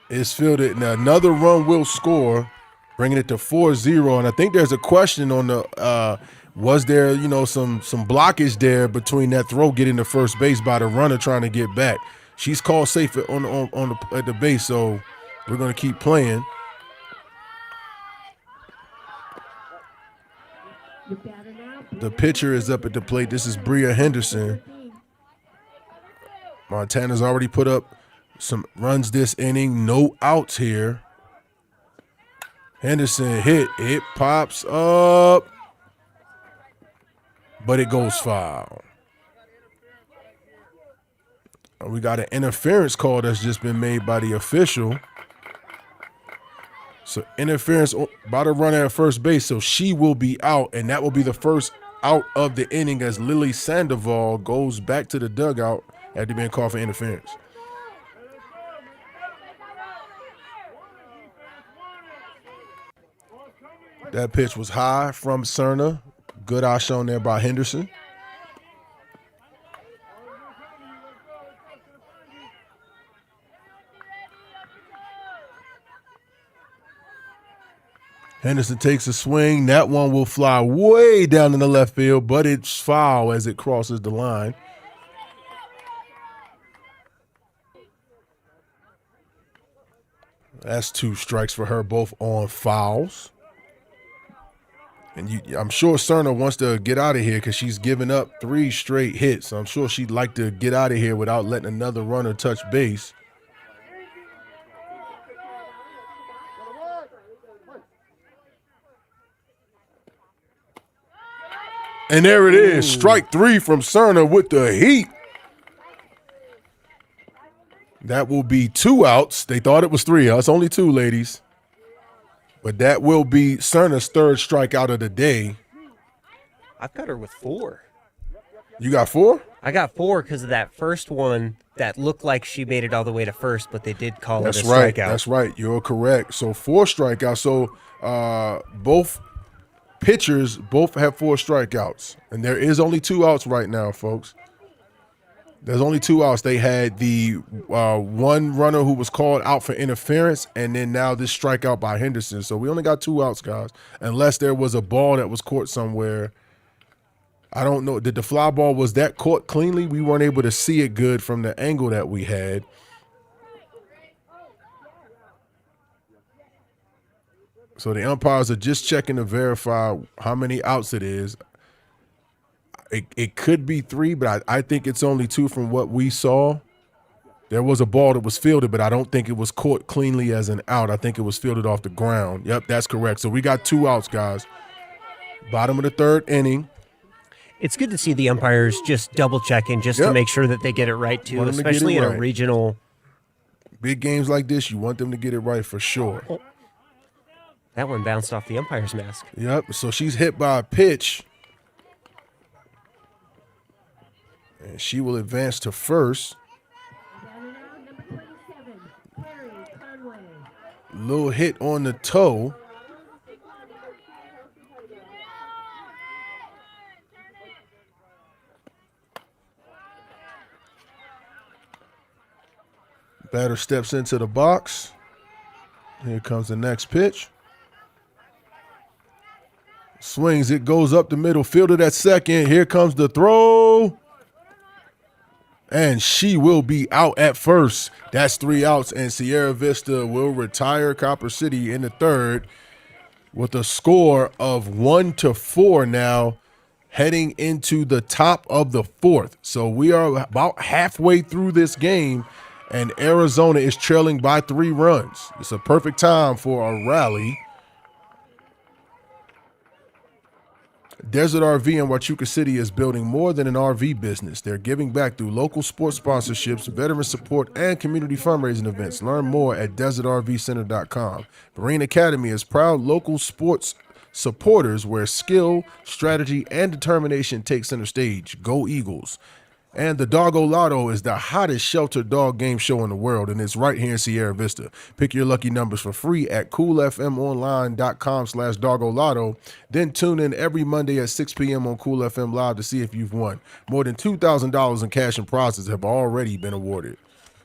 It's fielded, and another run will score, bringing it to 4-0. And I think there's a question on the was there some blockage there between that throw getting to first base by the runner trying to get back. She's called safe at the base, so we're going to keep playing. The pitcher is up at the plate. This is Bria Henderson. Montana's already put up some runs this inning. No outs here. Henderson hit. It pops up, but it goes foul. We got an interference call that's just been made by the official. So interference by the runner at first base, so she will be out, and that will be the first out of the inning as Lily Sandoval goes back to the dugout after being called for interference. That pitch was high from Cerna. Good eye shown there by Henderson. Henderson takes a swing. That one will fly way down in the left field, but it's foul as it crosses the line. That's 2 strikes for her, both on fouls. And I'm sure Cerna wants to get out of here because she's given up 3 straight hits. So I'm sure she'd like to get out of here without letting another runner touch base. And there it is, strike 3 from Cerna with the heat. That will be 2 outs. They thought it was 3 outs, only 2, ladies. But that will be Cerna's 3rd strikeout of the day. I've got her with 4. You got 4? I got 4 because of that first one that looked like she made it all the way to first, but they did call it a strikeout. That's right. You're correct. So 4 strikeouts. So both pitchers both have 4 strikeouts, and there is only 2 outs right now, folks. There's only 2 outs. They had the one runner who was called out for interference, and then now this strikeout by Henderson. So we only got 2 outs, guys, unless there was a ball that was caught somewhere. I don't know. Did the fly ball, was that caught cleanly? We weren't able to see it good from the angle that we had. So the umpires are just checking to verify how many outs it is. It could be 3, but I think it's only 2 from what we saw. There was a ball that was fielded, but I don't think it was caught cleanly as an out. I think it was fielded off the ground. Yep, that's correct. So we got 2 outs, guys. Bottom of the 3rd inning. It's good to see the umpires just double-checking just to make sure that they get it right, too, especially in a regional. Big games like this, you want them to get it right for sure. Oh. That one bounced off the umpire's mask. Yep, so she's hit by a pitch. And she will advance to first. Little hit on the toe. Batter steps into the box. Here comes the next pitch. Swings, it goes up the middle, fielded at second. Here comes the throw. And she will be out at first. That's 3 outs, and Sierra Vista will retire Copper City in the third with a score of 1-4 now, heading into the top of the fourth. So we are about halfway through this game, and Arizona is trailing by 3 runs. It's a perfect time for a rally. Desert RV in Huachuca City is building more than an RV business. They're giving back through local sports sponsorships, veteran support, and community fundraising events. Learn more at desertrvcenter.com. Marine Academy is proud local sports supporters where skill, strategy, and determination take center stage. Go Eagles. And the Doggo Lotto is the hottest sheltered dog game show in the world, and it's right here in Sierra Vista. Pick your lucky numbers for free at coolfmonline.com/Doggo Lotto. Then tune in every Monday at 6 p.m. on Cool FM Live to see if you've won. More than $2,000 in cash and prizes have already been awarded.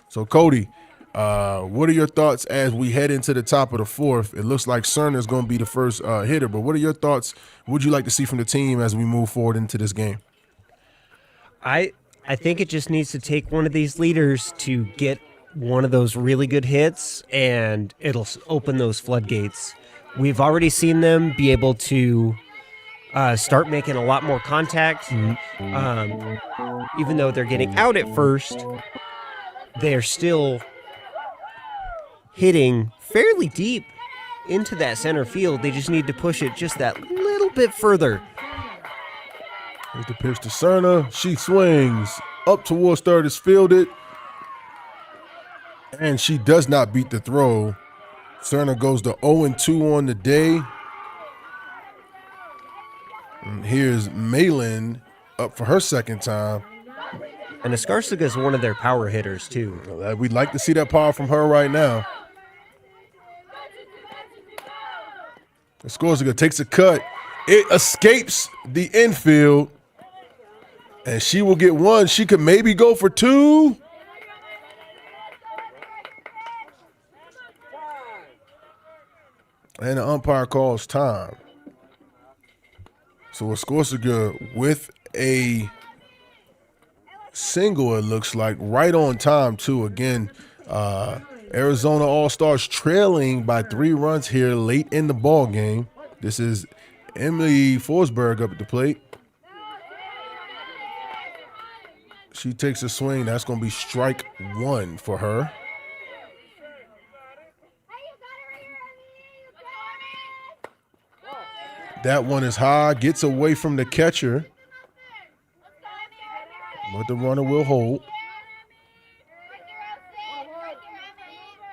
So, Cody, what are your thoughts as we head into the top of the fourth? It looks like Cerner is going to be the first hitter, but what are your thoughts? What would you like to see from the team as we move forward into this game? I think it just needs to take one of these leaders to get one of those really good hits, and it'll open those floodgates. We've already seen them be able to start making a lot more contact. Even though they're getting out at first, they're still hitting fairly deep into that center field. They just need to push it just that little bit further. Here's the pitch to Cerner. She swings up towards third. Is fielded. And she does not beat the throw. Cerner goes to 0-2 on the day. And here's Malin up for her second time. And Escarcega is one of their power hitters, too. We'd like to see that power from her right now. Escarcega takes a cut. It escapes the infield. And she will get 1. She could maybe go for 2. And the umpire calls time. So Escarcega with a single, it looks like, right on time, too. Again, Arizona All-Stars trailing by 3 runs here late in the ball game. This is Emily Forsberg up at the plate. She takes a swing. That's going to be strike 1 for her. That one is high. Gets away from the catcher. But the runner will hold.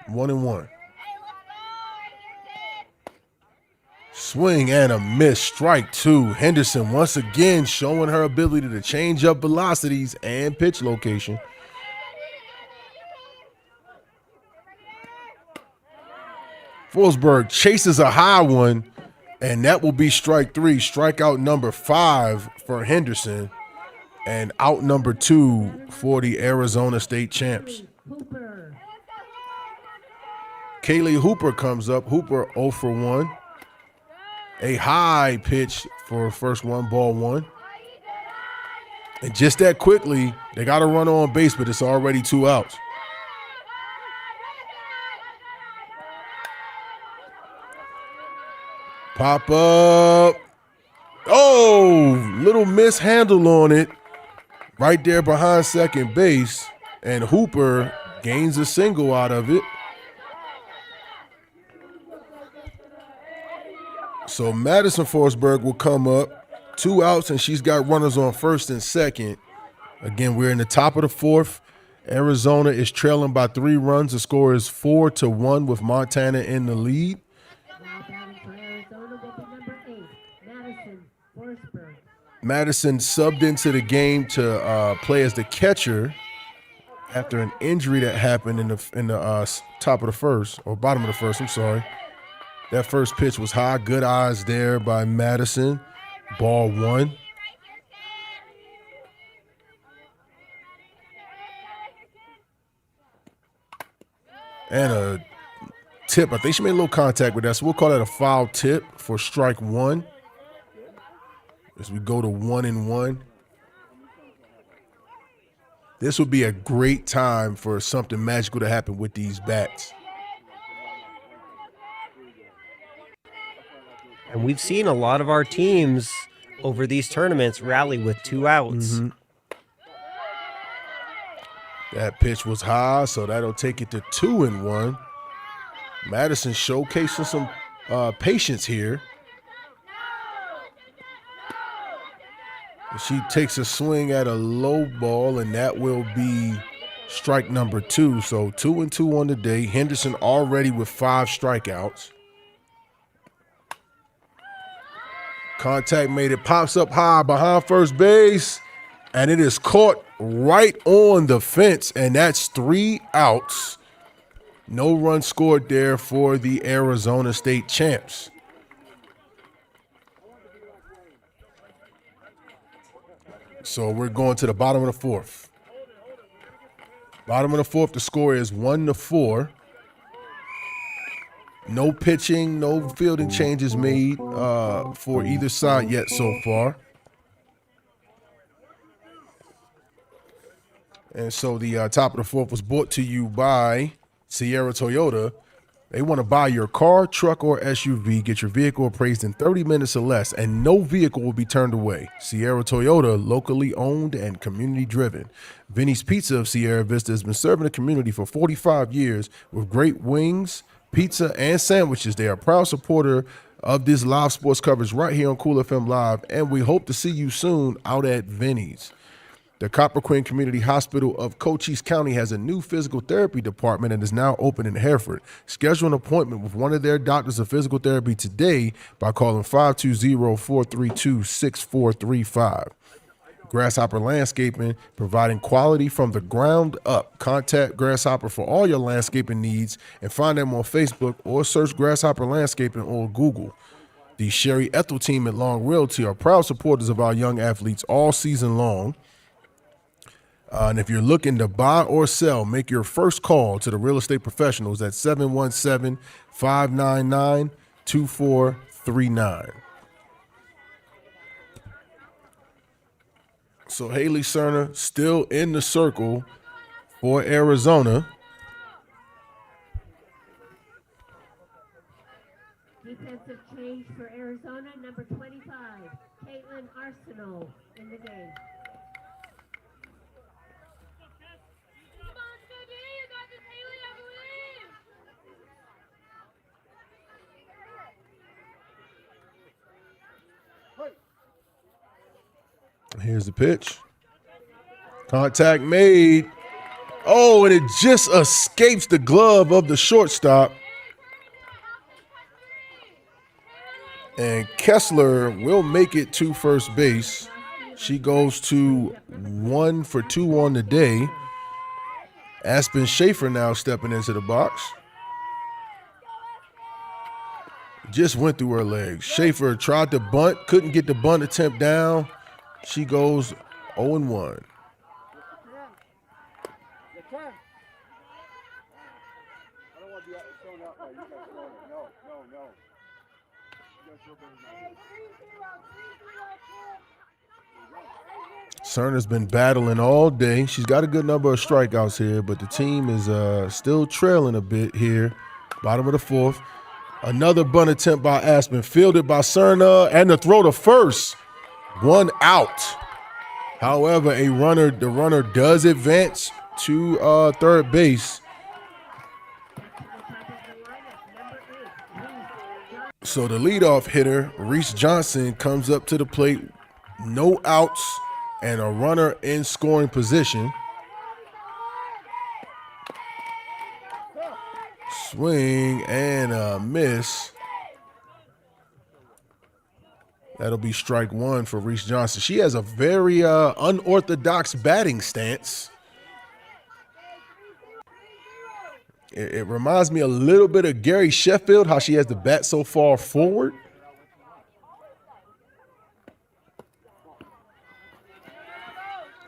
1-1. Swing and a miss. Strike 2. Henderson once again showing her ability to change up velocities and pitch location. Forsberg chases a high one, and that will be strike 3. Strikeout number 5 for Henderson, and out number 2 for the Arizona State champs. Kaylee Hooper comes up. Hooper 0 for 1. A high pitch for first one, ball 1. And just that quickly, they got a runner on base, but it's already 2 outs. Pop up. Oh, little mishandle on it. Right there behind second base. And Hooper gains a single out of it. So Madison Forsberg will come up. 2 outs, and she's got runners on first and second. Again, we're in the top of the fourth. Arizona is trailing by 3 runs. The score is 4-1 with Montana in the lead. Madison subbed into the game to play as the catcher after an injury that happened in the top of the first, or bottom of the first, I'm sorry. That first pitch was high. Good eyes there by Madison. Ball 1. And a tip. I think she made a little contact with that, so we'll call that a foul tip for strike one as we go to 1-1. This would be a great time for something magical to happen with these bats. And we've seen a lot of our teams over these tournaments rally with 2 outs. That pitch was high, so that'll take it to 2-1. Madison showcasing some patience here. She takes a swing at a low ball, and that will be strike number 2. So 2-2 on the day. Henderson already with 5 strikeouts. Contact made. It pops up high behind first base, and it is caught right on the fence, and that's 3 outs. No run scored there for the Arizona State champs. So we're going to the bottom of the 4th. Bottom of the 4th, the score is 1-4. No pitching, no fielding changes made for either side yet so far. And so the top of the 4th was brought to you by Sierra Toyota. They want to buy your car, truck, or SUV. Get your vehicle appraised in 30 minutes or less, and no vehicle will be turned away. Sierra Toyota, locally owned and community driven. Vinny's Pizza of Sierra Vista has been serving the community for 45 years with great wings, pizza, and sandwiches. They are a proud supporter of this live sports coverage right here on Cool FM Live, and we hope to see you soon out at Vinny's. The Copper Queen Community Hospital of Cochise County has a new physical therapy department and is now open in Hereford. Schedule an appointment with one of their doctors of physical therapy today by calling 520-432-6435. Grasshopper Landscaping, providing quality from the ground up. Contact Grasshopper for all your landscaping needs and find them on Facebook or search Grasshopper Landscaping on Google. The Sherry Ethel team at Long Realty are proud supporters of our young athletes all season long. And if you're looking to buy or sell, make your first call to the real estate professionals at 717-599-2439. So Haley Cerner still in the circle for Arizona. Defensive change for Arizona, number 25, Caitlin Arsenal in the game. Here's the pitch. Contact made. Oh, and it just escapes the glove of the shortstop. And Kessler will make it to first base. She goes to 1 for 2 on the day. Aspen Schaefer now stepping into the box. Just went through her legs. Schaefer tried to bunt, couldn't get the bunt attempt down. She goes 0-1. Cerner's been battling all day. She's got a good number of strikeouts here, but the team is still trailing a bit here. Bottom of the 4th. Another bunt attempt by Aspen, fielded by Cerner, and the throw to first. 1 out. However, the runner does advance to third base. So the leadoff hitter, Reese Johnson, comes up to the plate. No outs and a runner in scoring position. Swing and a miss. That'll be strike 1 for Reese Johnson. She has a very unorthodox batting stance. It reminds me a little bit of Gary Sheffield, how she has the bat so far forward.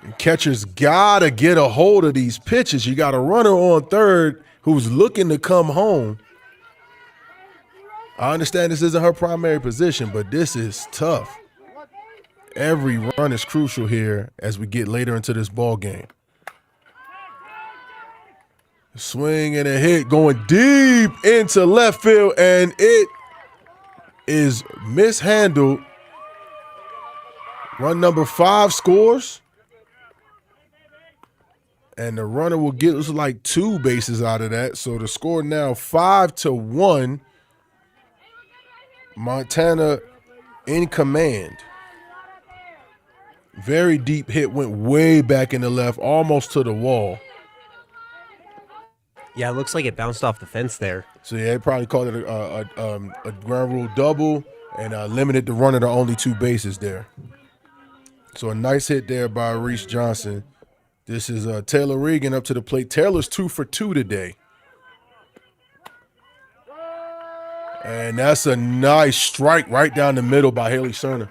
And catchers gotta get a hold of these pitches. You got a runner on third who's looking to come home. I understand this isn't her primary position, but this is tough. Every run is crucial here as we get later into this ball game. Swing and a hit going deep into left field, and it is mishandled. Run number 5 scores. And the runner will get like 2 bases out of that. So the score now 5-1. Montana in command. Very deep hit, went way back in the left, almost to the wall. Yeah, it looks like it bounced off the fence there. So yeah, they probably called it a ground rule double and limited the runner to only 2 bases there. So a nice hit there by Reese Johnson. This is Taylor Regan up to the plate. Taylor's 2 for 2 today. And that's a nice strike right down the middle by Haley Cerner.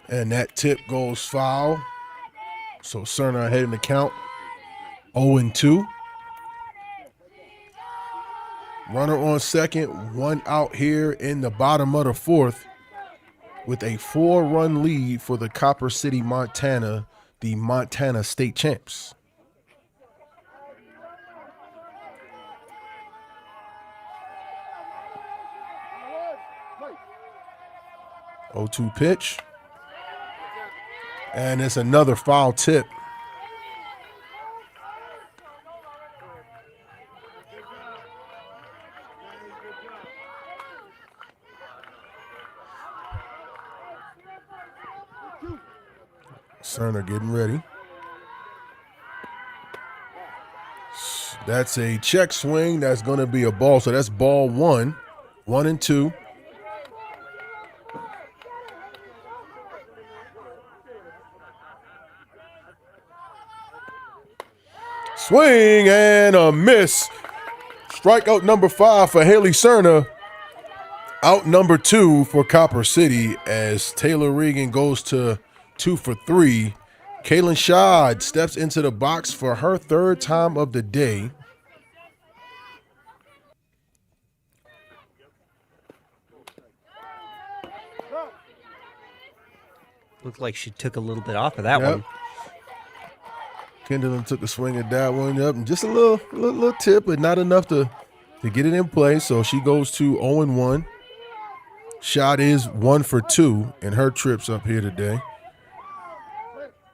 And that tip goes foul. So Cerner ahead in the count. 0-2. Runner on second, 1 out here in the bottom of the 4th with a 4-run lead for the Copper City, Montana, the Montana state champs. Oh-2 pitch. And it's another foul tip. Cerner getting ready. That's a check swing. That's going to be a ball. So that's ball 1. 1-2. Swing and a miss. Strikeout number 5 for Haley Cerner. Out number 2 for Copper City as Taylor Regan goes to 2 for 3. Kaylin Schad steps into the box for her 3rd time of the day. Looked like she took a little bit off of that one. Kendall took a swing at that one up, and just a little tip, but not enough to get it in play. So she goes to 0-1. Shot is 1 for 2 in her trips up here today.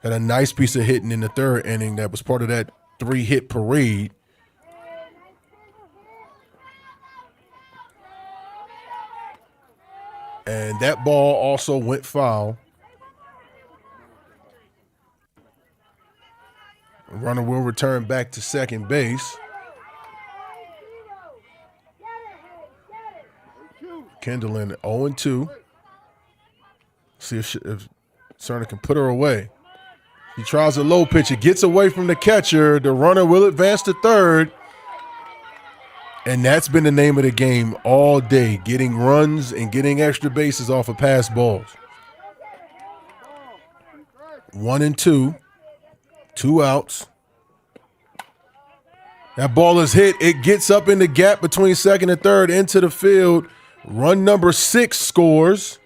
Had a nice piece of hitting in the 3rd inning that was part of that 3-hit parade. And that ball also went foul. Runner will return back to second base. Kendall in 0-2. See if Cerner can put her away. He tries a low pitch. It gets away from the catcher. The runner will advance to 3rd. And that's been the name of the game all day, getting runs and getting extra bases off of pass balls. 1-2. 2 outs. That ball is hit. It gets up in the gap between second and 3rd into the field. Run number 6 scores.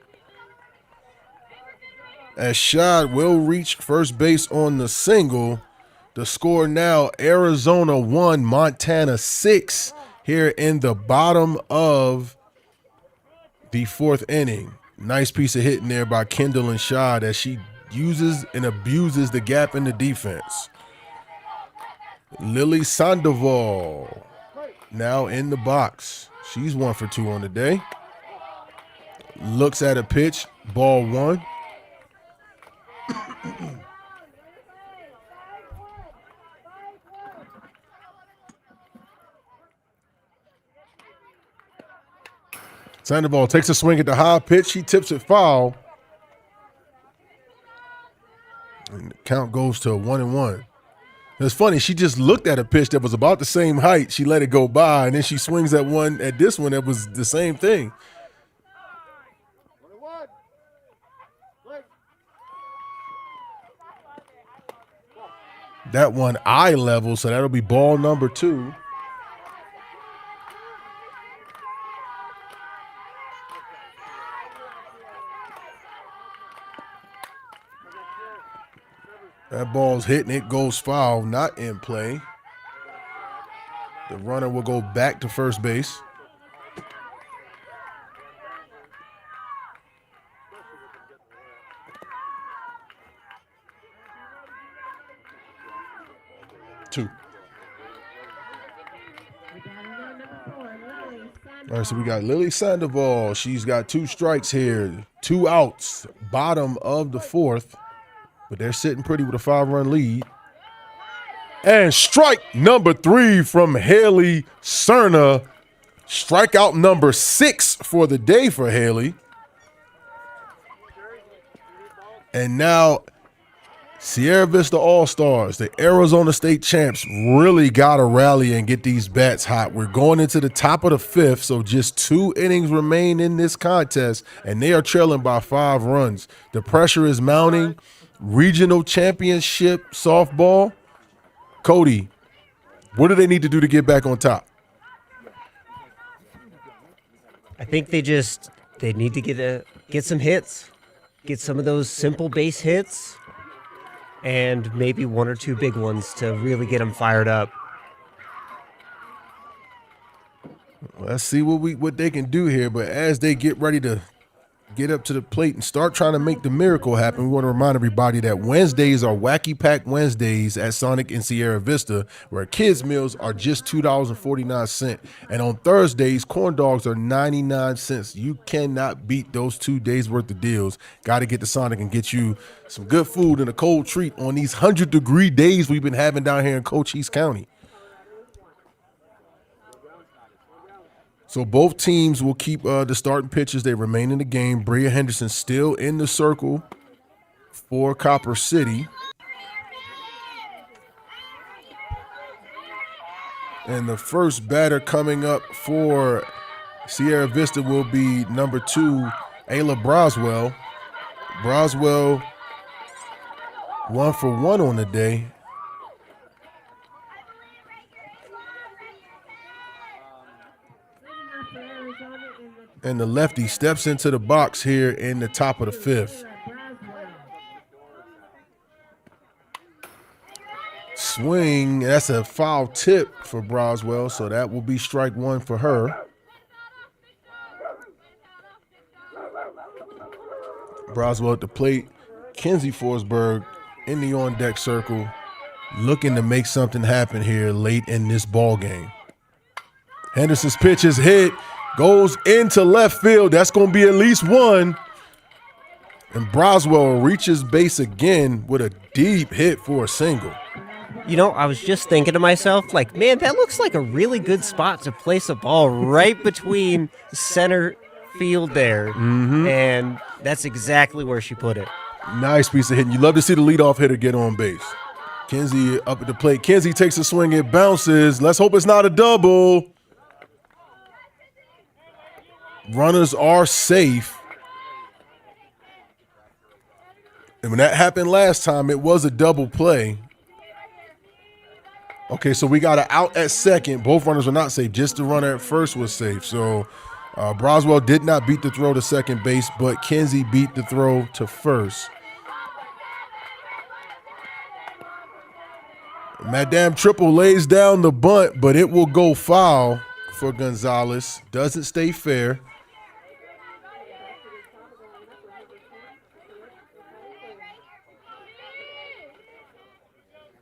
As Schad will reach first base on the single. The score now, Arizona 1, Montana 6 here in the bottom of the 4th inning. Nice piece of hitting there by Kendall and Schad as she uses and abuses the gap in the defense. Lily Sandoval now in the box. She's 1 for 2 on the day. Looks at a pitch, ball 1. Sandoval takes a swing at the high pitch. He tips it foul. And the count goes to 1-1. It's funny, she just looked at a pitch that was about the same height. She let it go by, and then she swings at this one that was the same thing. That one eye level, so that'll be ball number 2. That ball's hitting, it goes foul, not in play. The runner will go back to first base. Two. All right, so we got Lily Sandoval. She's got 2 strikes here, 2 outs, bottom of the 4th, but they're sitting pretty with a 5-run lead. And strike number 3 from Haley Cerna. Strikeout number 6 for the day for Haley. And now Sierra Vista All-Stars, the Arizona State champs, really got to rally and get these bats hot. We're going into the top of the 5th, so just 2 innings remain in this contest, and they are trailing by 5 runs. The pressure is mounting. Regional championship softball. Cody, what do they need to do to get back on top? I think they need to get some hits, get some of those simple base hits, and maybe 1 or 2 big ones to really get them fired up. Let's see what they can do here. But as they get ready to get up to the plate and start trying to make the miracle happen, we want to remind everybody that Wednesdays are Wacky Pack Wednesdays at Sonic in Sierra Vista, where kids' meals are just $2.49. And on Thursdays, corn dogs are 99 cents. You cannot beat those 2 days worth of deals. Got to get to Sonic and get you some good food and a cold treat on these 100-degree days we've been having down here in Cochise County. So both teams will keep the starting pitchers. They remain in the game. Bria Henderson still in the circle for Copper City. And the first batter coming up for Sierra Vista will be number 2, Ayla Broswell. Broswell 1 for 1 on the day. And the lefty steps into the box here in the top of the 5th. Swing, that's a foul tip for Broswell, so that will be strike 1 for her. Broswell at the plate. Kenzie Forsberg in the on-deck circle, looking to make something happen here late in this ball game. Henderson's pitch is hit. Goes into left field. That's going to be at least 1. And Broswell reaches base again with a deep hit for a single. You know, I was just thinking to myself, like, man, that looks like a really good spot to place a ball right between center field there. Mm-hmm. And that's exactly where she put it. Nice piece of hitting. You love to see the leadoff hitter get on base. Kenzie up at the plate. Kenzie takes a swing. It bounces. Let's hope it's not a double. Runners are safe. And when that happened last time, it was a double play. Okay, so we got an out at second. Both runners were not safe. Just the runner at first was safe. So Broswell did not beat the throw to second base, but Kenzie beat the throw to first. Madame Triple lays down the bunt, but it will go foul for Gonzalez. Doesn't stay fair.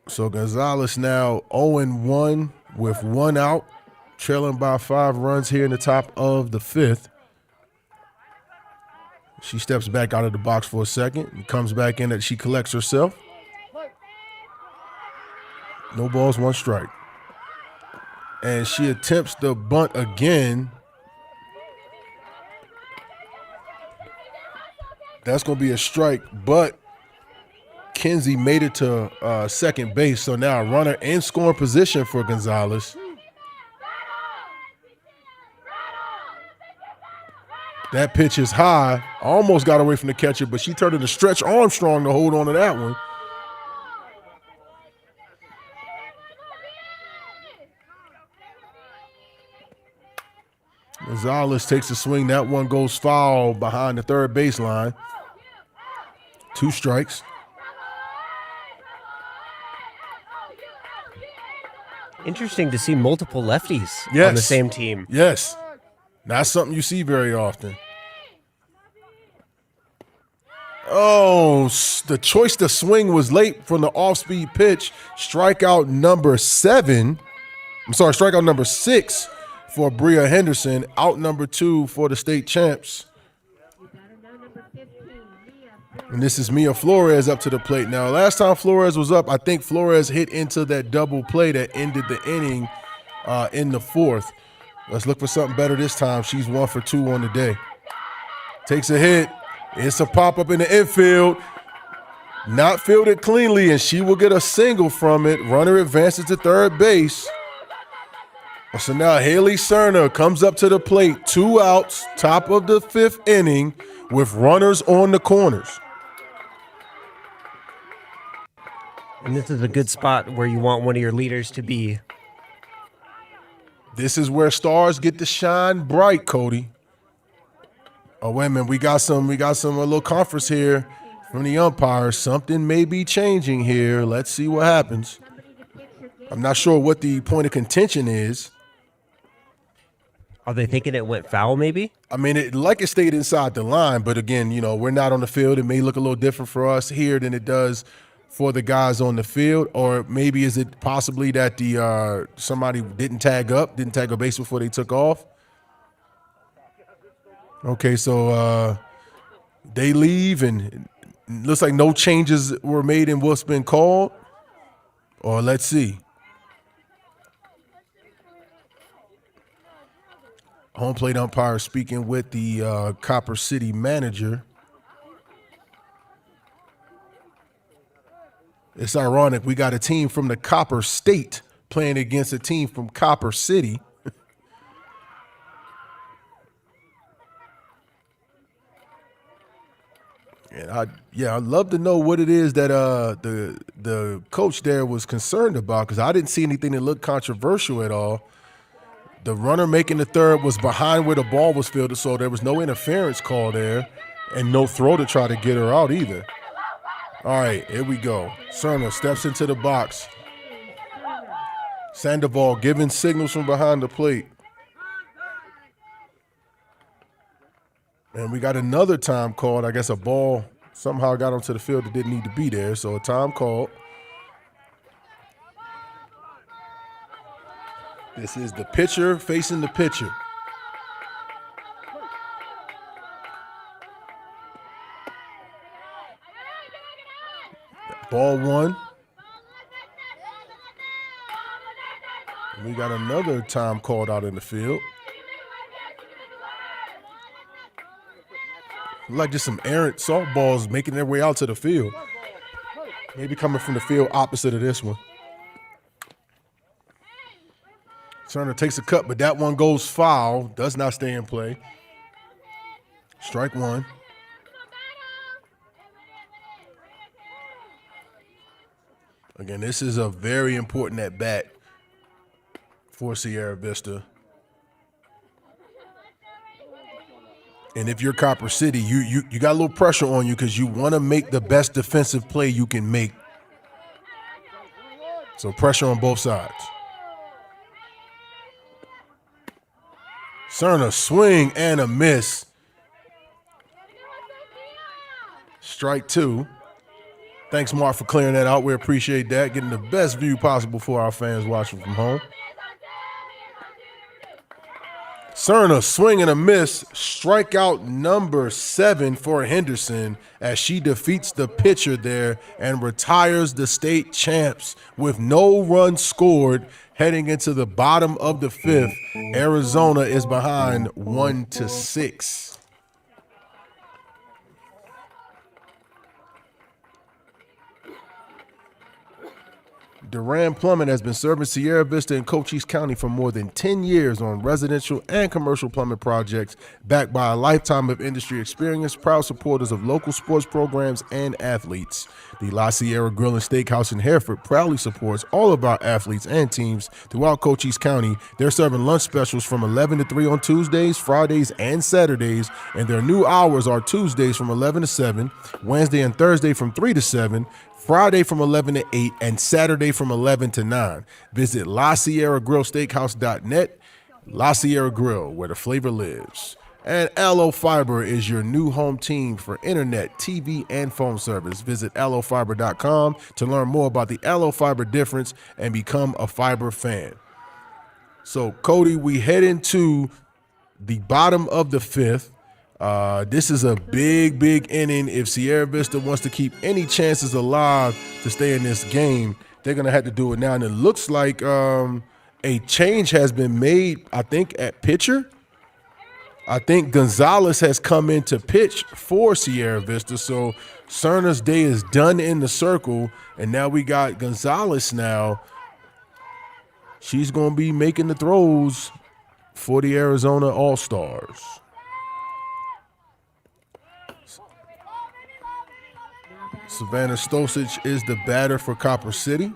So Gonzalez now 0-1 with 1 out, trailing by 5 runs here in the top of the 5th. She steps back out of the box for a second and comes back in. That she collects herself. No balls, 1 strike. And she attempts the bunt again. That's going to be a strike, but Kenzie made it to second base, so now a runner in scoring position for Gonzalez. That pitch is high. Almost got away from the catcher, but she turned into Stretch Armstrong to hold on to that one. Gonzalez takes a swing. That one goes foul behind the third baseline. 2 strikes. Interesting to see multiple lefties Yes. on the same team. Yes. Not something you see very often. Oh, the choice to swing was late from the off-speed pitch. Strikeout number 7. Strikeout number 6 for Bria Henderson. Out number 2 for the state champs. And this is Mia Flores up to the plate now. Last time Flores was up, I think Flores hit into that double play that ended the inning in the 4th. Let's look for something better this time. She's 1 for 2 on the day. Takes a hit. It's a pop-up in the infield. Not fielded cleanly, and she will get a single from it. Runner advances to third base. So now Haley Cerna comes up to the plate. 2 outs, top of the 5th inning with runners on the corners. And this is a good spot where you want one of your leaders to be. This is where stars get to shine bright, Cody. Oh, wait a minute. We got a little conference here from the umpires. Something may be changing here. Let's see what happens. I'm not sure what the point of contention is. Are they thinking it went foul, maybe? I mean, it stayed inside the line, but again, we're not on the field. It may look a little different for us here than it does for the guys on the field. Or maybe is it possibly that somebody didn't tag a base before they took off? Okay, so they leave, and it looks like no changes were made in what's been called. Or let's see. Home plate umpire speaking with the Copper City manager. It's ironic. We got a team from the Copper State playing against a team from Copper City. And I'd love to know what it is that the coach there was concerned about, because I didn't see anything that looked controversial at all. The runner making the third was behind where the ball was fielded, so there was no interference call there and no throw to try to get her out either. All right, here we go. Cerna steps into the box. Sandoval giving signals from behind the plate. And we got another time called. I guess a ball somehow got onto the field that didn't need to be there, so a time called. This is the pitcher facing the pitcher. Ball 1. And we got another time called out in the field. Like just some errant softballs making their way out to the field. Maybe coming from the field opposite of this one. Cerna takes a cut, but that one goes foul. Does not stay in play. Strike 1. Again, this is a very important at-bat for Sierra Vista. And if you're Copper City, you got a little pressure on you because you want to make the best defensive play you can make. So pressure on both sides. Cerna swing and a miss. Strike 2. Thanks, Mark, for clearing that out. We appreciate that. Getting the best view possible for our fans watching from home. Cerna swing and a miss. Strikeout number 7 for Henderson as she defeats the pitcher there and retires the state champs with no runs scored heading into the bottom of the 5th. Arizona is behind 1-6. Duran Plumbing has been serving Sierra Vista and Cochise County for more than 10 years on residential and commercial plumbing projects, backed by a lifetime of industry experience, proud supporters of local sports programs and athletes. The La Sierra Grill and Steakhouse in Hereford proudly supports all of our athletes and teams throughout Cochise County. They're serving lunch specials from 11 to 3 on Tuesdays, Fridays, and Saturdays, and their new hours are Tuesdays from 11 to 7, Wednesday and Thursday from 3 to 7, Friday from 11 to 8, and Saturday from 11 to 9. Visit LaSierraGrillSteakhouse.net. La Sierra Grill, where the flavor lives. And Allo Fiber is your new home team for internet, TV, and phone service. Visit allofiber.com to learn more about the Allo Fiber difference and become a fiber fan. So, Cody, we head into the bottom of the fifth. This is a big, big inning. If Sierra Vista wants to keep any chances alive to stay in this game, they're going to have to do it now. And it looks like a change has been made, I think, at pitcher. I think Gonzalez has come in to pitch for Sierra Vista. So Cerna's day is done in the circle. And now we got Gonzalez now. She's going to be making the throws for the Arizona All-Stars. Savannah Stosich is the batter for Copper City.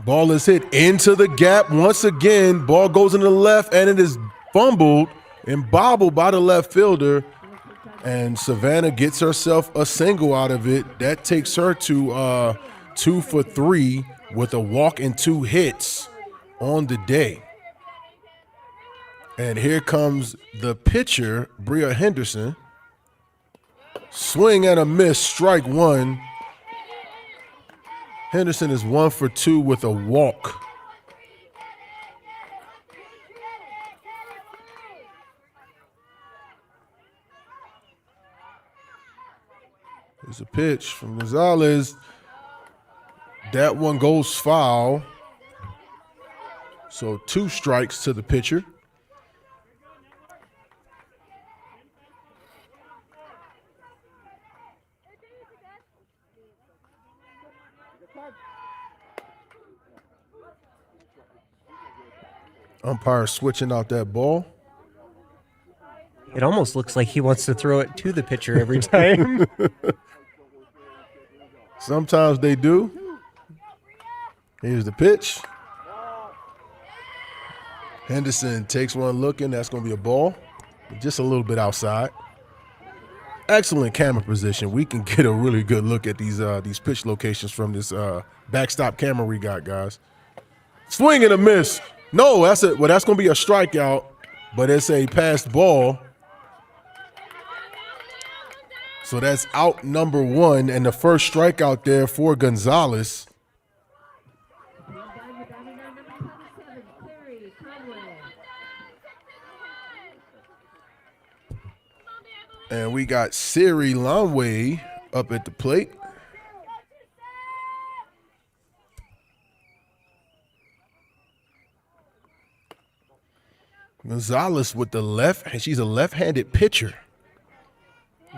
Ball is hit into the gap once again. Ball goes into the left, and it is fumbled and bobbled by the left fielder. And Savannah gets herself a single out of it. That takes her to 2 for 3 with a walk and 2 hits on the day. And here comes the pitcher, Bria Henderson. Swing and a miss, strike one. Henderson is 1 for 2 with a walk. There's a pitch from Gonzalez. That one goes foul. So 2 strikes to the pitcher. Umpire switching out that ball. It almost looks like he wants to throw it to the pitcher every time. Sometimes they do. Here's the pitch. Henderson takes one look in. That's going to be a ball. Just a little bit outside. Excellent camera position. We can get a really good look at these pitch locations from this backstop camera we got, guys. Swing and a miss. No, that's it. Well, that's going to be a strikeout, but it's a passed ball. So that's out number 1, and the first strikeout there for Gonzalez. And we got Siri Lonway up at the plate. Gonzalez with the left. She's a left-handed pitcher.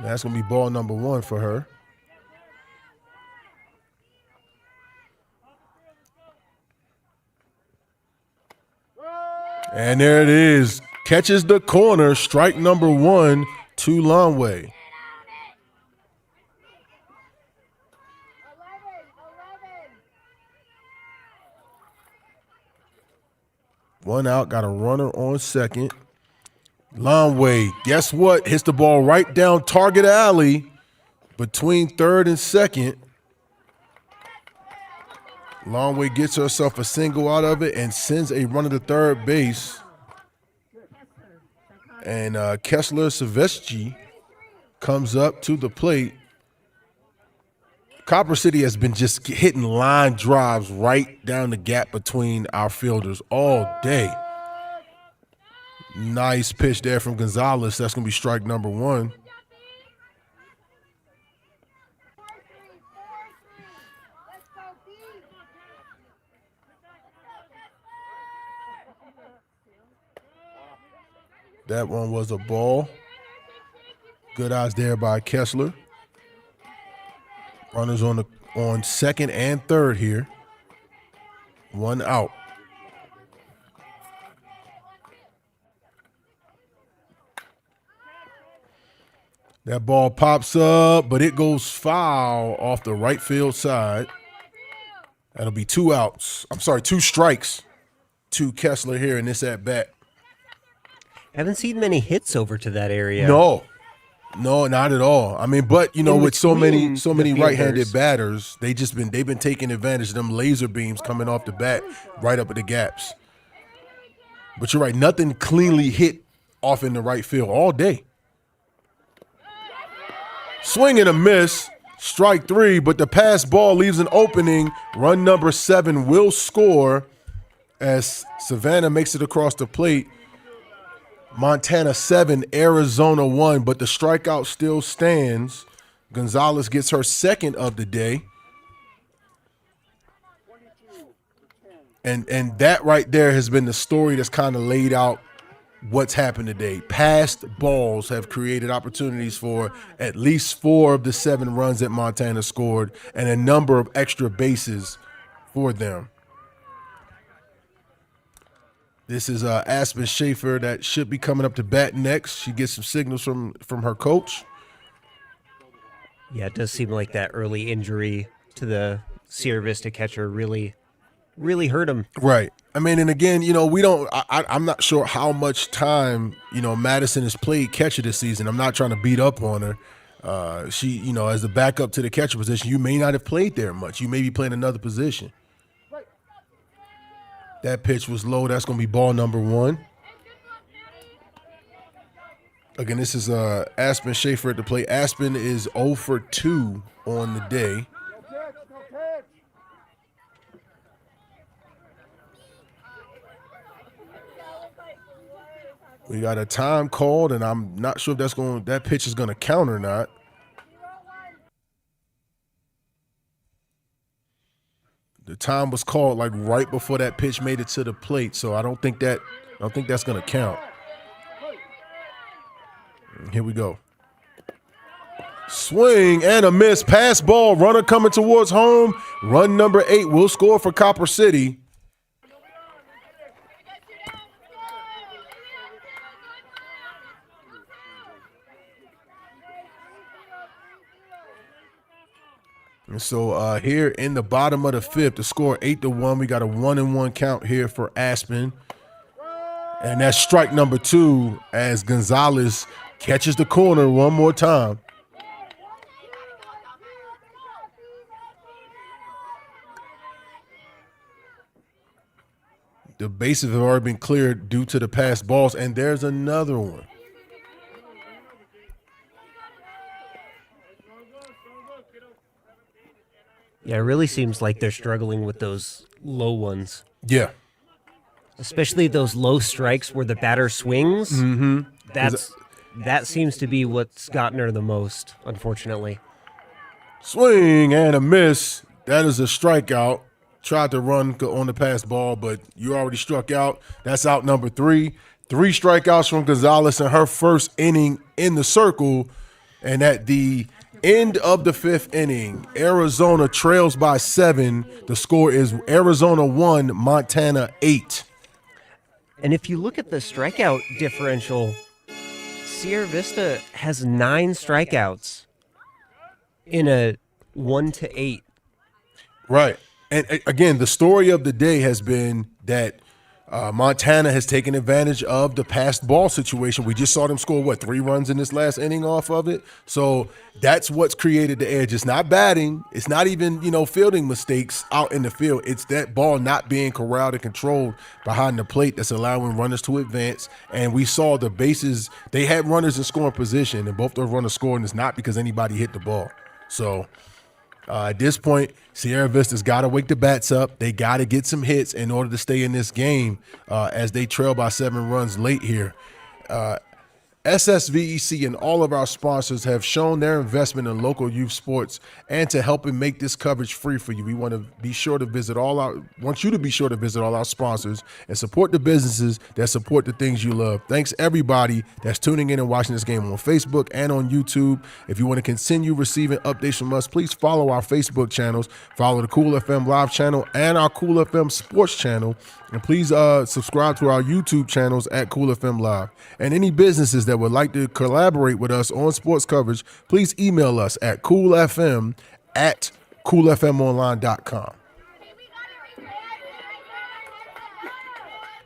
That's going to be ball number 1 for her. And there it is. Catches the corner. Strike number 1 to Lonway. One out, got a runner on second. Lonway, guess what? Hits the ball right down target alley between third and second. Lonway gets herself a single out of it and sends a runner to third base. And Kessler Saveschi comes up to the plate. Copper City has been just hitting line drives right down the gap between our fielders all day. Nice pitch there from Gonzalez. That's going to be strike number 1. That one was a ball. Good eyes there by Kessler. Runners on second and third here. 1 out. That ball pops up, but it goes foul off the right field side. That'll be 2 outs. I'm sorry, 2 strikes to Kessler here in this at-bat. Haven't seen many hits over to that area. No, not at all. I mean, but you know, with so many right-handed batters, they've been taking advantage of them laser beams coming off the bat right up at the gaps. But you're right, nothing cleanly hit off in the right field all day. Swing and a miss, strike 3, but the pass ball leaves an opening. Run number 7 will score as Savannah makes it across the plate. Montana 7, Arizona 1, but the strikeout still stands. Gonzalez gets her second of the day. And that right there has been the story that's kind of laid out what's happened today. Passed balls have created opportunities for at least 4 of the 7 runs that Montana scored and a number of extra bases for them. This is Aspen Schaefer that should be coming up to bat next. She gets some signals from her coach. Yeah, it does seem like that early injury to the Sierra Vista catcher really hurt him. Right. I mean, and again, you know, I'm not sure how much time, you know, Madison has played catcher this season. I'm not trying to beat up on her. She, you know, as the backup to the catcher position, you may not have played there much. You may be playing another position. That pitch was low. That's going to be ball number 1. Again, this is Aspen Schaefer at the plate. Aspen is 0 for 2 on the day. We got a time called, and I'm not sure if that pitch is going to count or not. The time was called like right before that pitch made it to the plate, so I don't think that's going to count. Here we go. Swing and a miss. Pass ball. Runner coming towards home. Run number 8 will score for Copper City. And so here in the bottom of the 5th, the score 8-1. We got a 1-1 count here for Aspen. And that's strike number 2 as Gonzalez catches the corner one more time. The bases have already been cleared due to the passed balls, and there's another one. Yeah, it really seems like they're struggling with those low ones. Yeah. Especially those low strikes where the batter swings. Mm-hmm. That seems to be what's gotten her the most, unfortunately. Swing and a miss. That is a strikeout. Tried to run on the pass ball, but you already struck out. That's out number 3. 3 strikeouts from Gonzalez in her first inning in the circle. And at the end of the 5th inning, Arizona trails by 7. The score is Arizona 1, Montana 8. And if you look at the strikeout differential, Sierra Vista has 9 strikeouts in a 1-8. Right. And again, the story of the day has been that Montana has taken advantage of the passed ball situation. We just saw them score, 3 runs in this last inning off of it? So that's what's created the edge. It's not batting. It's not even, fielding mistakes out in the field. It's that ball not being corralled and controlled behind the plate that's allowing runners to advance. And we saw the bases. They had runners in scoring position, and both those runners scored, and it's not because anybody hit the ball. So at this point, Sierra Vista's got to wake the bats up. They got to get some hits in order to stay in this game as they trail by 7 runs late here. SSVEC and all of our sponsors have shown their investment in local youth sports and to helping make this coverage free for you. We want you to be sure to visit all our sponsors and support the businesses that support the things you love. Thanks everybody that's tuning in and watching this game on Facebook and on YouTube. If you want to continue receiving updates from us, please follow our Facebook channels, follow the Cool FM Live channel and our Cool FM Sports channel, and please subscribe to our YouTube channels at Cool FM Live. And any businesses that would like to collaborate with us on sports coverage, please email us at coolfm@coolfmonline.com.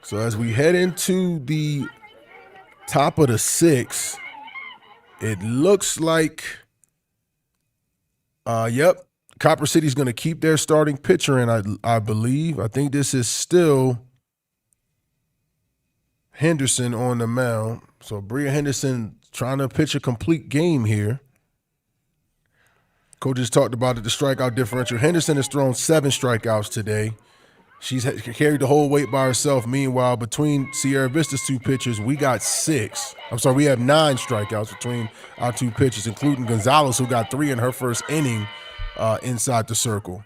So as we head into the top of the sixth, it looks like, Copper City's going to keep their starting pitcher in, I believe. I think this is still Henderson on the mound. So Bria Henderson trying to pitch a complete game here. Coach just talked about the strikeout differential. Henderson has thrown 7 strikeouts today. She's carried the whole weight by herself. Meanwhile, between Sierra Vista's 2 pitchers, we got 6. We have 9 strikeouts between our 2 pitchers, including Gonzalez, who got 3 in her first inning inside the circle.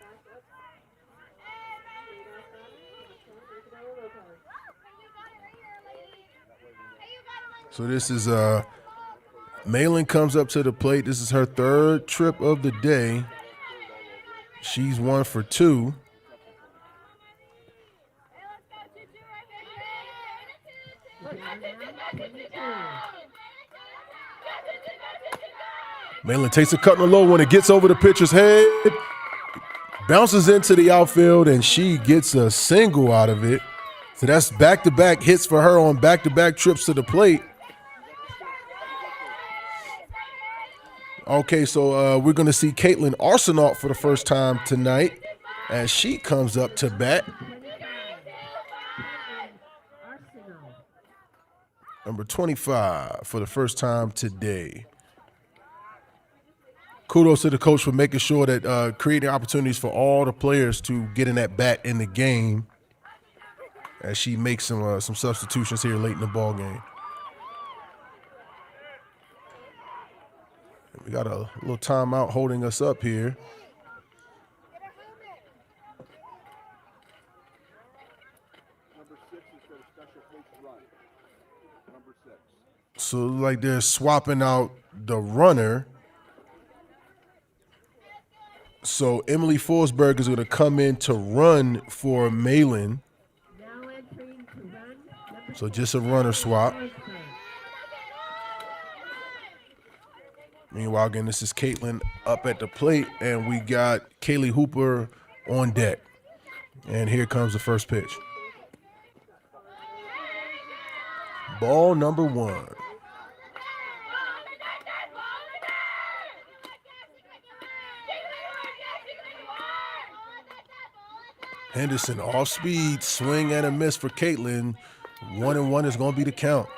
So this is Malin comes up to the plate. This is her 3rd trip of the day. She's 1 for 2. Malin takes a cut in the low when it gets over the pitcher's head. Bounces into the outfield, and she gets a single out of it. So that's back-to-back hits for her on back-to-back trips to the plate. Okay, so we're going to see Caitlin Arsenault for the first time tonight as she comes up to bat. Number 25 for the first time today. Kudos to the coach for making sure that creating opportunities for all the players to get in that bat in the game as she makes some substitutions here late in the ball game. We got a little timeout holding us up here. So like they're swapping out the runner. So Emily Forsberg is going to come in to run for Malin. So just a runner swap. Meanwhile, again, this is Caitlin up at the plate, and we got Kaylee Hooper on deck. And here comes the first pitch. Ball number 1. Henderson off speed, swing and a miss for Caitlin. 1-1 is going to be the count.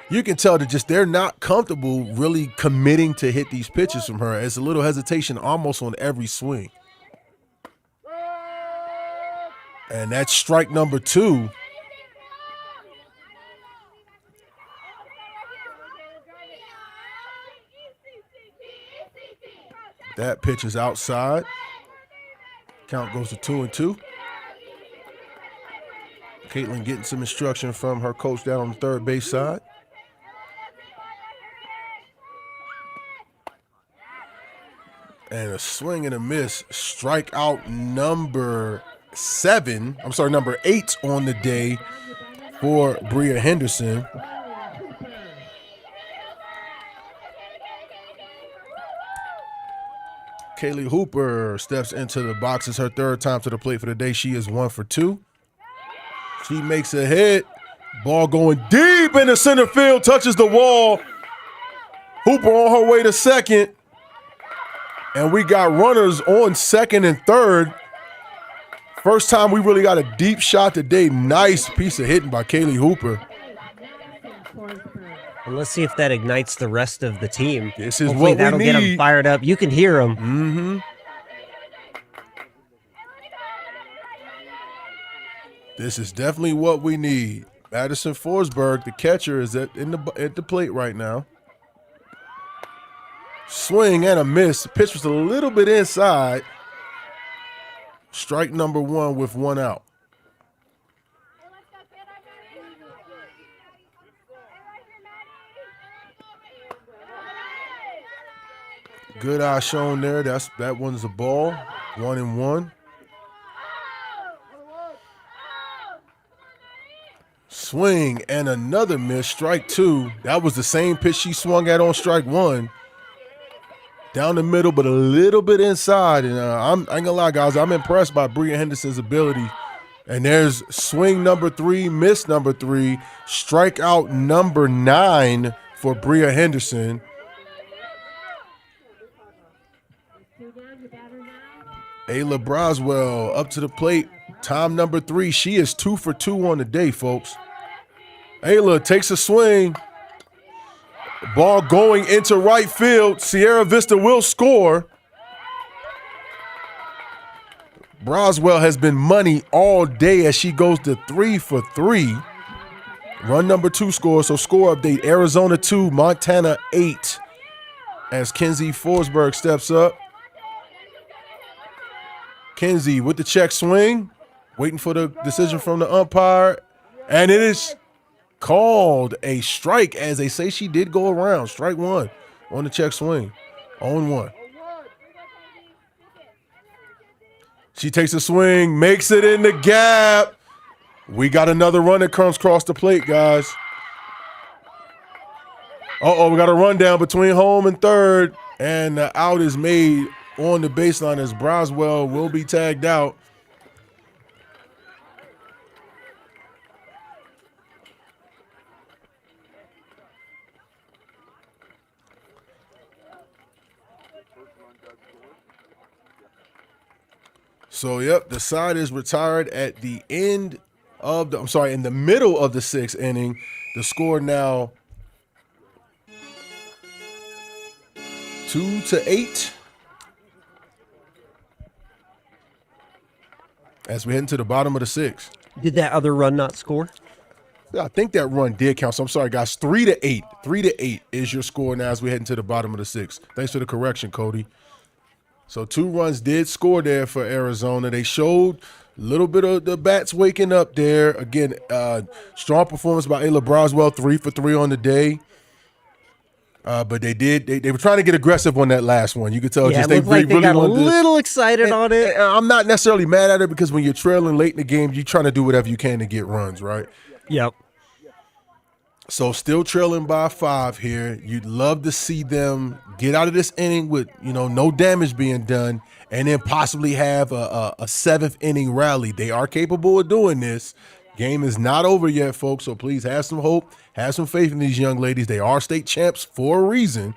You can tell that they're not comfortable really committing to hit these pitches from her. It's a little hesitation almost on every swing. And that's strike number 2. That pitch is outside. Count goes to 2-2. Caitlin getting some instruction from her coach down on the third base side. And a swing and a miss. Strikeout number 8 on the day for Bria Henderson. Kaylee Hooper steps into the box. It's her 3rd time to the plate for the day. She is 1 for 2. She makes a hit. Ball going deep into center field, touches the wall. Hooper on her way to second. And we got runners on second and third. First time we really got a deep shot today. Nice piece of hitting by Kaylee Hooper. And let's see if that ignites the rest of the team. This is Hopefully what we that'll need. Get them fired up. You can hear them. Mm-hmm. This is definitely what we need. Madison Forsberg, the catcher, is at the plate right now. Swing and a miss. The pitch was a little bit inside. Strike number 1 with 1 out. Good eye shown there. That one's a ball. 1-1. Swing and another miss. Strike 2. That was the same pitch she swung at on strike 1. Down the middle, but a little bit inside. And I ain't gonna lie, guys, I'm impressed by Bria Henderson's ability. And there's swing number 3, miss number 3, strikeout number 9 for Bria Henderson. Ayla Broswell up to the plate. Time number 3. She is 2 for 2 on the day, folks. Ayla takes a swing. Ball going into right field. Sierra Vista will score. Broswell has been money all day as she goes to 3 for 3. Run number 2 scores, so score update. Arizona 2, Montana 8. As Kenzie Forsberg steps up. Kenzie with the check swing. Waiting for the decision from the umpire. And it is called a strike, as they say she did go around. Strike 1 on the check swing. 0-1. She takes a swing, makes it in the gap. We got another run that comes across the plate, guys. We got a rundown between home and third, and the out is made on the baseline as Broswell will be tagged out. So, yep, the side is retired at the end of in the middle of the 6th inning. The score now 2-8. As we head into the bottom of the 6th. Did that other run not score? I think that run did count. So I'm sorry, guys. 3-8. 3-8 is your score now as we head into the bottom of the 6th. Thanks for the correction, Cody. So 2 runs did score there for Arizona. They showed a little bit of the bats waking up there. Again, strong performance by Ayla Broswell, 3 for 3 on the day. But they were trying to get aggressive on that last one. You could tell it looked like they got a little excited on it. And I'm not necessarily mad at it because when you're trailing late in the game, you're trying to do whatever you can to get runs, right? Yep. So still trailing by 5 here. You'd love to see them get out of this inning with, no damage being done, and then possibly have a 7th inning rally. They are capable of doing this. Game is not over yet, folks, so please have some hope, have some faith in these young ladies. They are state champs for a reason.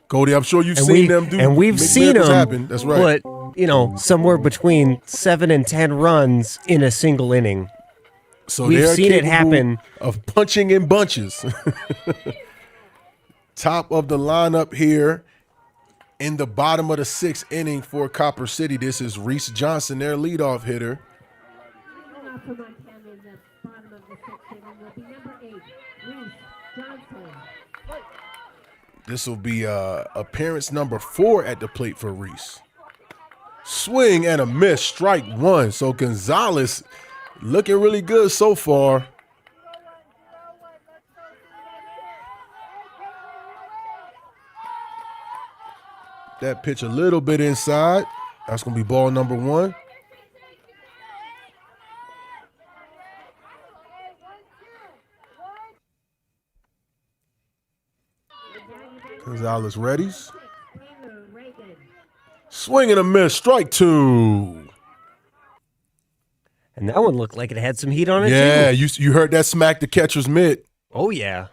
Cody, I'm sure you've seen them do, and we've seen them happen. That's right. But, somewhere between 7 and 10 runs in a single inning. So we've seen it happen. Of punching in bunches. Top of the lineup here in the bottom of the 6th inning for Copper City. This is Reese Johnson, their leadoff hitter. This will be appearance number 4 at the plate for Reese. Swing and a miss, strike 1. So Gonzalez looking really good so far. That pitch a little bit inside. That's going to be ball number 1. Gonzalez readies. Swing and a miss, strike 2. And that one looked like it had some heat on it, yeah, too. you heard that smack the catcher's mitt. Oh, yeah.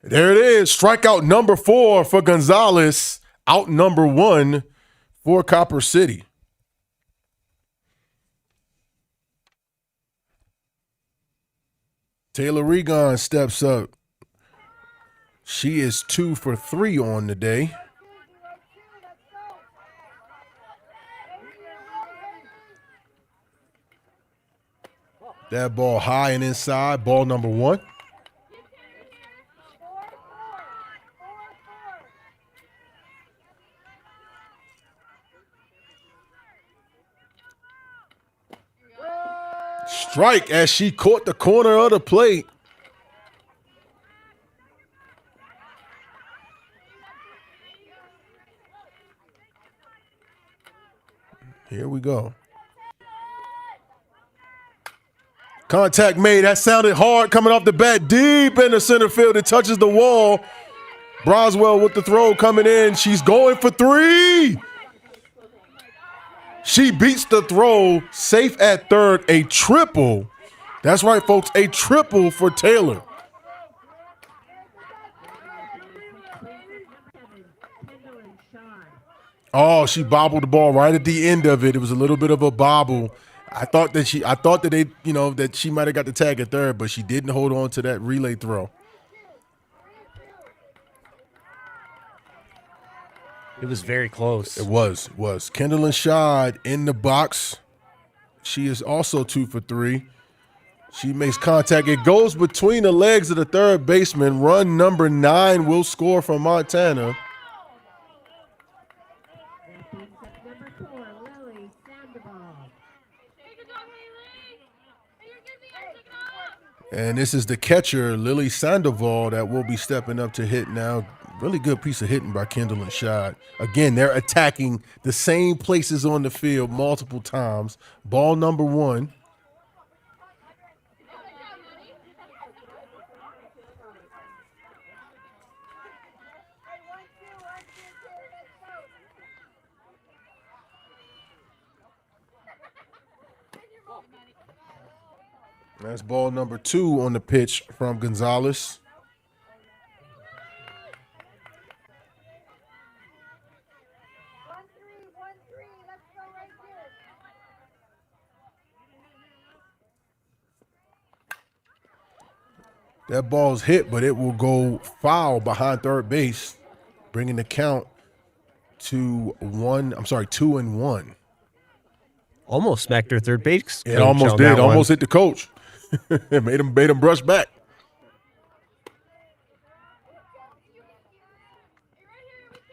There it is. Strikeout number 4 for Gonzalez. Out number 1 for Copper City. Taylor Regon steps up. She is 2 for 3 on the day. That ball high and inside, ball number 1. Strike as she caught the corner of the plate. Here we go. Contact made. That sounded hard coming off the bat. Deep in the center field. It touches the wall. Broswell with the throw coming in. She's going for 3. She beats the throw. Safe at third. A triple. That's right, folks. A triple for Taylor. Oh, she bobbled the ball right at the end of it. It was a little bit of a bobble. I thought that they, that she might have got the tag at third, but she didn't hold on to that relay throw. It was very close. It was. Kendall Shad in the box. She is also 2 for 3. She makes contact. It goes between the legs of the third baseman. Run number 9 will score from Montana. And this is the catcher, Lily Sandoval, that will be stepping up to hit now. Really good piece of hitting by Kendall and Shad. Again, they're attacking the same places on the field multiple times. Ball number 1. That's ball number 2 on the pitch from Gonzalez. That ball's hit, but it will go foul behind third base, bringing the count to 2-1. Almost smacked her third base. It almost did. Almost hit the coach. It made him brush back.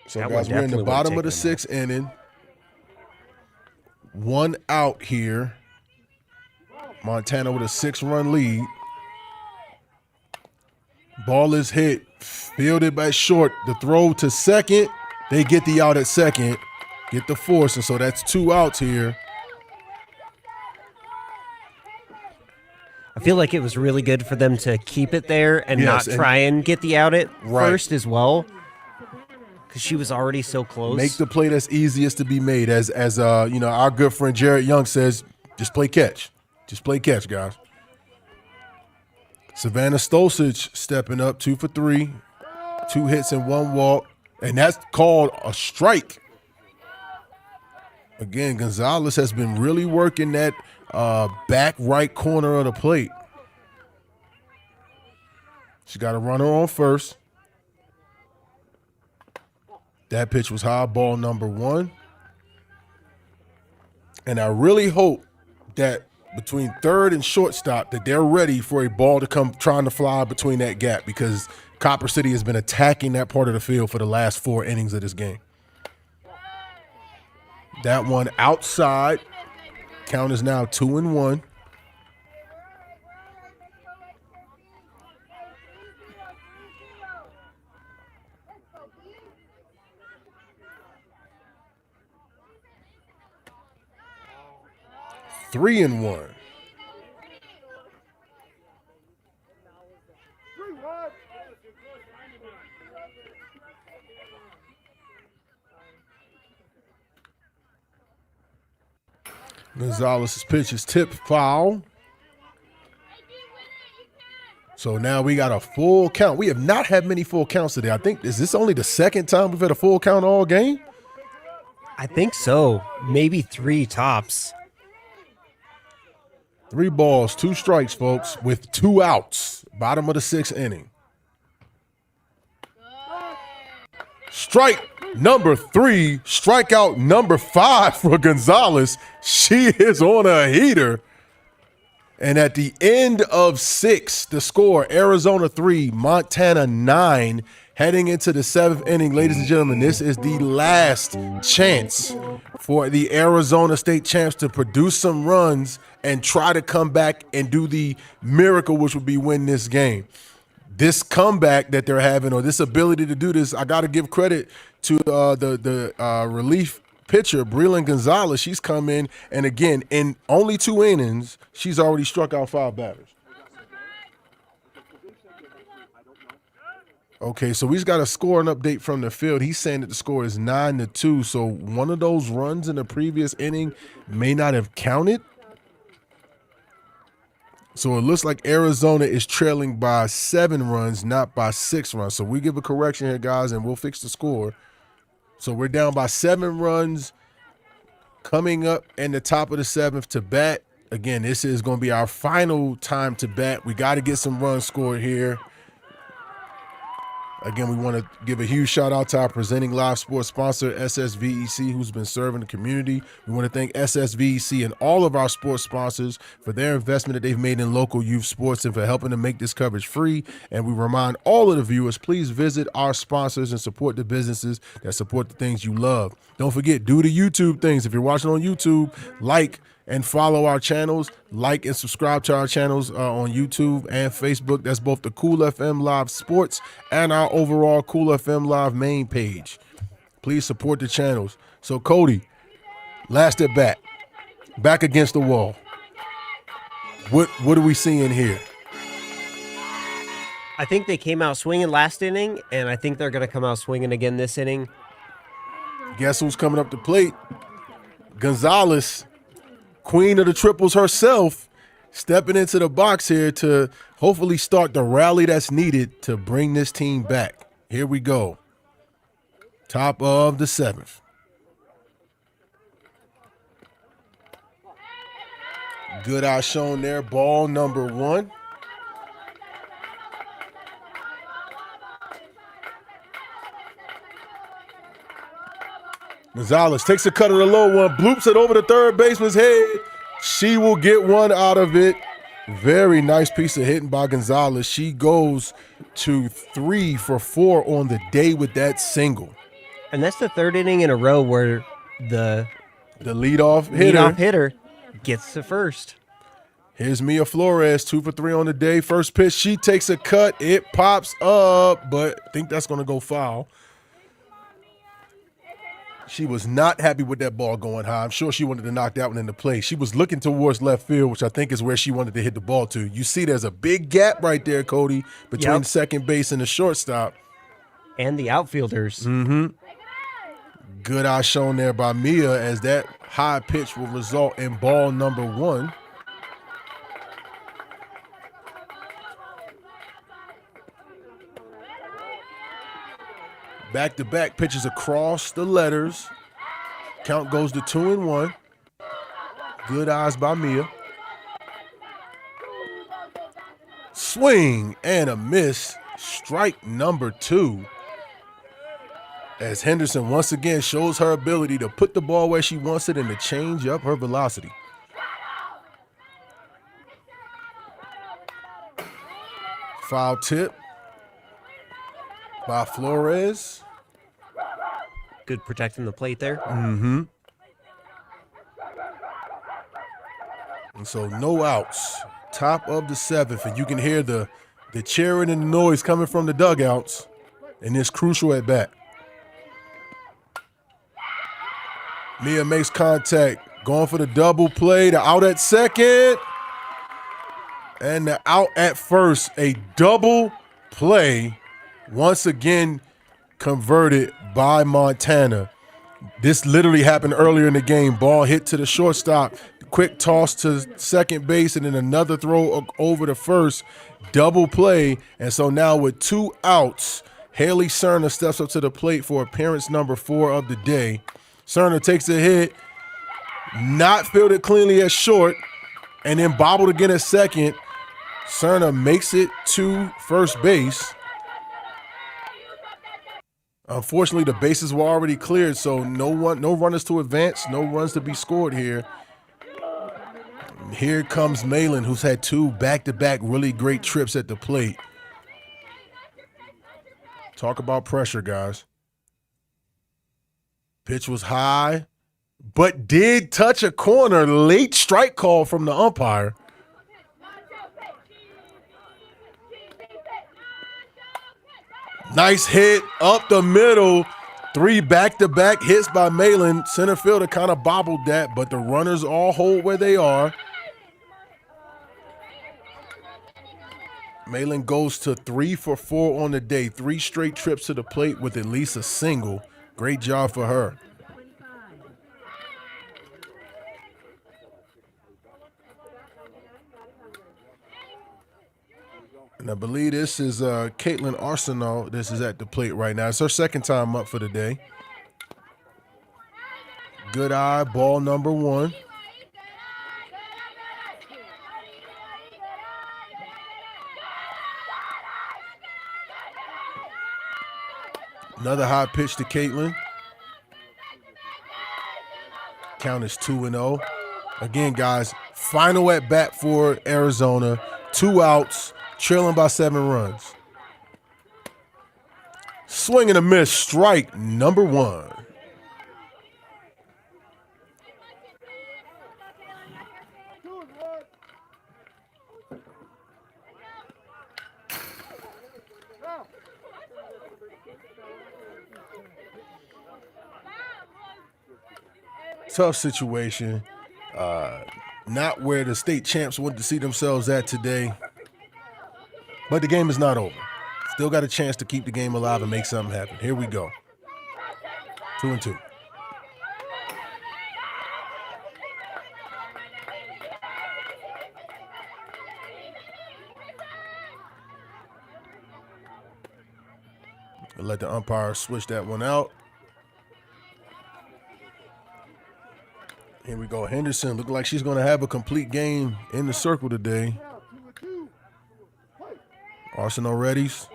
So, that guys, we're in the bottom of the 6th inning. 1 out here. Montana with a 6-run lead. Ball is hit. Fielded by short. The throw to second. They get the out at second. Get the force. And so that's 2 outs here. I feel like it was really good for them to keep it there and not try and get the out at first as well, because she was already so close. Make the play that's easiest to be made. As our good friend Jared Young says, just play catch. Just play catch, guys. Savannah Stolcich stepping up, 2 for 3, 2 hits and 1 walk, and that's called a strike. Again, Gonzalez has been really working that back right corner of the plate. She got a runner on first. That pitch was high, ball number 1. And I really hope that between third and shortstop that they're ready for a ball to come trying to fly between that gap, because Copper City has been attacking that part of the field for the last 4 innings of this game. That one outside. Count is now 2-1. Three and 1. Gonzalez's pitch is tipped foul. So now we got a full count. We have not had many full counts today. I think, is this only the second time we've had a full count all game? I think so. Maybe 3 tops. 3 balls, 2 strikes, folks, with 2 outs. Bottom of the 6th inning. Strike number 3, strikeout number 5 for Gonzalez. She is on a heater. And at the end of 6, the score, Arizona 3, Montana 9, heading into the 7th inning. Ladies and gentlemen, this is the last chance for the Arizona State champs to produce some runs and try to come back and do the miracle, which would be win this game. This comeback that they're having, or this ability to do this, I got to give credit to the relief pitcher, Breland Gonzalez. She's come in, and again, in only 2 innings, she's already struck out 5 batters. Okay, so we just got a scoring update from the field. He's saying that the score is 9-2, so one of those runs in the previous inning may not have counted. So it looks like Arizona is trailing by 7 runs, not by 6 runs. So we give a correction here, guys, and we'll fix the score. So we're down by 7 runs coming up in the top of the 7th to bat. Again, this is going to be our final time to bat. We got to get some runs scored here. Again, we want to give a huge shout out to our presenting live sports sponsor, SSVEC, who's been serving the community. We want to thank SSVEC and all of our sports sponsors for their investment that they've made in local youth sports and for helping to make this coverage free. And we remind all of the viewers, please visit our sponsors and support the businesses that support the things you love. Don't forget, do the YouTube things. If you're watching on YouTube, like and follow our channels, like and subscribe to our channels on YouTube and Facebook. That's both the Cool FM Live Sports and our overall Cool FM Live main page. Please support the channels. So, Cody, last at bat, back against the wall. What are we seeing here? I think they came out swinging last inning, and I think they're going to come out swinging again this inning. Guess who's coming up the plate? Gonzalez, queen of the triples herself, stepping into the box here to hopefully start the rally that's needed to bring this team back. Here we go. Top of the 7th. Good eye shown there. Ball number 1. Gonzalez takes a cut of the low one, bloops it over the third baseman's head. She will get one out of it. Very nice piece of hitting by Gonzalez. She goes to 3 for 4 on the day with that single. And that's the 3rd inning in a row where the leadoff hitter gets to first. Here's Mia Flores, 2 for 3 on the day. First pitch, she takes a cut. It pops up, but I think that's going to go foul. She was not happy with that ball going high. I'm sure she wanted to knock that one into play. She was looking towards left field, which I think is where she wanted to hit the ball to. You see there's a big gap right there, Cody, between second base and the shortstop. And the outfielders. Mm-hmm. Good eye shown there by Mia as that high pitch will result in ball number 1. Back-to-back pitches across the letters. Count goes to 2-1. Good eyes by Mia. Swing and a miss. Strike number 2. As Henderson once again shows her ability to put the ball where she wants it and to change up her velocity. Foul tip by Flores. Good protecting the plate there. Mm-hmm. And so no outs. Top of the 7th. And you can hear the cheering and the noise coming from the dugouts in this crucial at bat. Mia makes contact. Going for the double play. The out at second. And the out at first. A double play. Once again converted by Montana. This literally happened earlier in the game. Ball hit to the shortstop. Quick toss to second base and then another throw over to first. Double play. And so now with 2 outs, Haley Cerner steps up to the plate for appearance number 4 of the day. Cerner takes a hit. Not fielded cleanly at short. And then bobbled again at second. Cerner makes it to first base. Unfortunately, the bases were already cleared, so no runners to advance, no runs to be scored here. And here comes Malin, who's had 2 back-to-back really great trips at the plate. Talk about pressure, guys. Pitch was high, but did touch a corner. Late strike call from the umpire. Nice hit up the middle. 3 back-to-back hits by Malin. Center fielder kind of bobbled that, but the runners all hold where they are. Malin goes to 3 for 4 on the day. 3 straight trips to the plate with at least a single. Great job for her. And I believe this is Caitlin Arsenault. This is at the plate right now. It's her second time up for the day. Good eye, ball number 1. Another high pitch to Caitlin. Count is 2-0. Again, guys, final at bat for Arizona. 2 outs. Trailing by 7 runs. Swing and a miss, strike number 1. Tough situation. Not where the state champs want to see themselves at today. But the game is not over. Still got a chance to keep the game alive and make something happen. Here we go. 2-2. We'll let the umpire switch that one out. Here we go. Henderson looking like she's going to have a complete game in the circle today. Arsenal readies.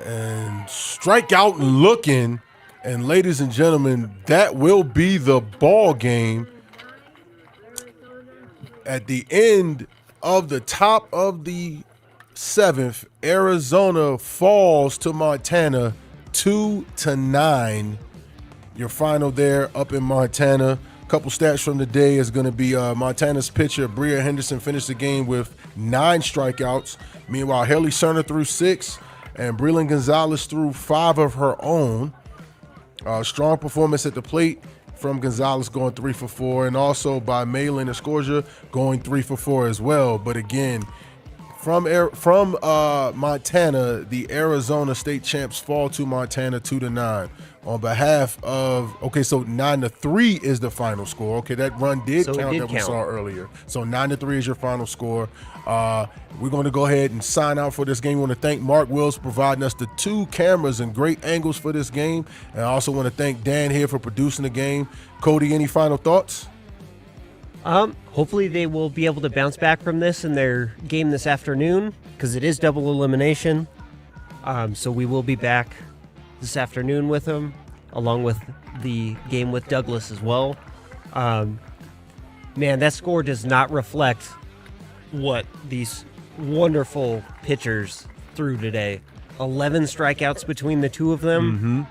And strikeout looking. And ladies and gentlemen, that will be the ball game. At the end of the top of the 7th, Arizona falls to Montana 2-9. Your final there up in Montana. Couple stats from the day is going to be Montana's pitcher, Bria Henderson, finished the game with 9 strikeouts. Meanwhile, Haley Cerner threw 6, and Breland Gonzalez threw 5 of her own. Strong performance at the plate from Gonzalez, going 3 for 4, and also by Malin Escorja going 3 for 4 as well. But again, from Montana, the Arizona state champs fall to Montana 2-9. On behalf of, okay, so 9-3 is the final score. Okay, that run did count that we saw earlier. So 9-3 is your final score. We're going to go ahead and sign out for this game. We want to thank Mark Wills for providing us the 2 cameras and great angles for this game. And I also want to thank Dan here for producing the game. Cody, any final thoughts? Hopefully they will be able to bounce back from this in their game this afternoon, because it is double elimination. So we will be back this afternoon with them, along with the game with Douglas as well. Man, that score does not reflect what these wonderful pitchers threw today. 11 strikeouts between the 2 of them.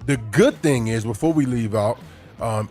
The good thing is, before we leave out,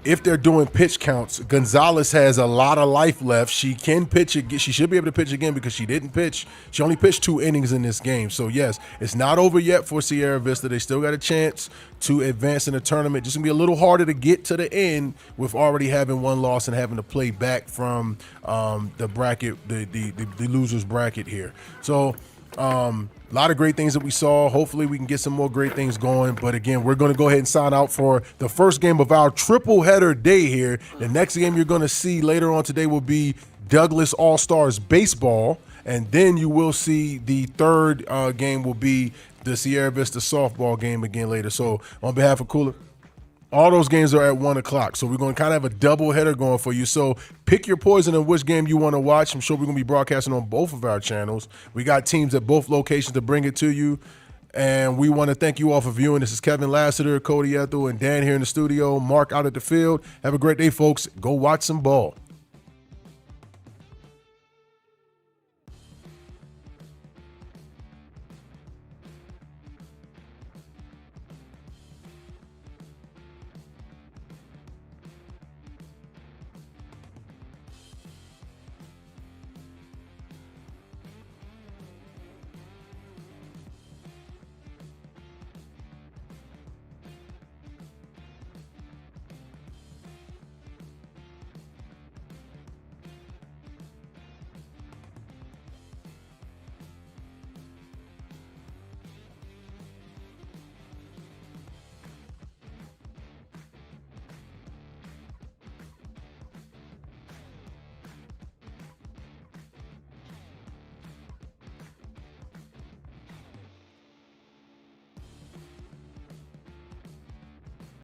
if they're doing pitch counts, Gonzalez has a lot of life left. She can pitch again. She should be able to pitch again because she didn't pitch. She only pitched 2 innings in this game. So, yes, it's not over yet for Sierra Vista. They still got a chance to advance in the tournament. Just going to be a little harder to get to the end with already having 1 loss and having to play back from the bracket, the loser's bracket here. So, a lot of great things that we saw. Hopefully we can get some more great things going. But again, we're going to go ahead and sign out for the first game of our triple header day here. The next game you're going to see later on today will be Douglas All-Stars Baseball. And then you will see the third game will be the Sierra Vista softball game again later. So on behalf of Cooler, all those games are at 1 o'clock. So we're going to kind of have a double header going for you. So pick your poison of which game you want to watch. I'm sure we're going to be broadcasting on both of our channels. We got teams at both locations to bring it to you. And we want to thank you all for viewing. This is Kevin Lassiter, Cody Ethel, and Dan here in the studio. Mark out at the field. Have a great day, folks. Go watch some ball.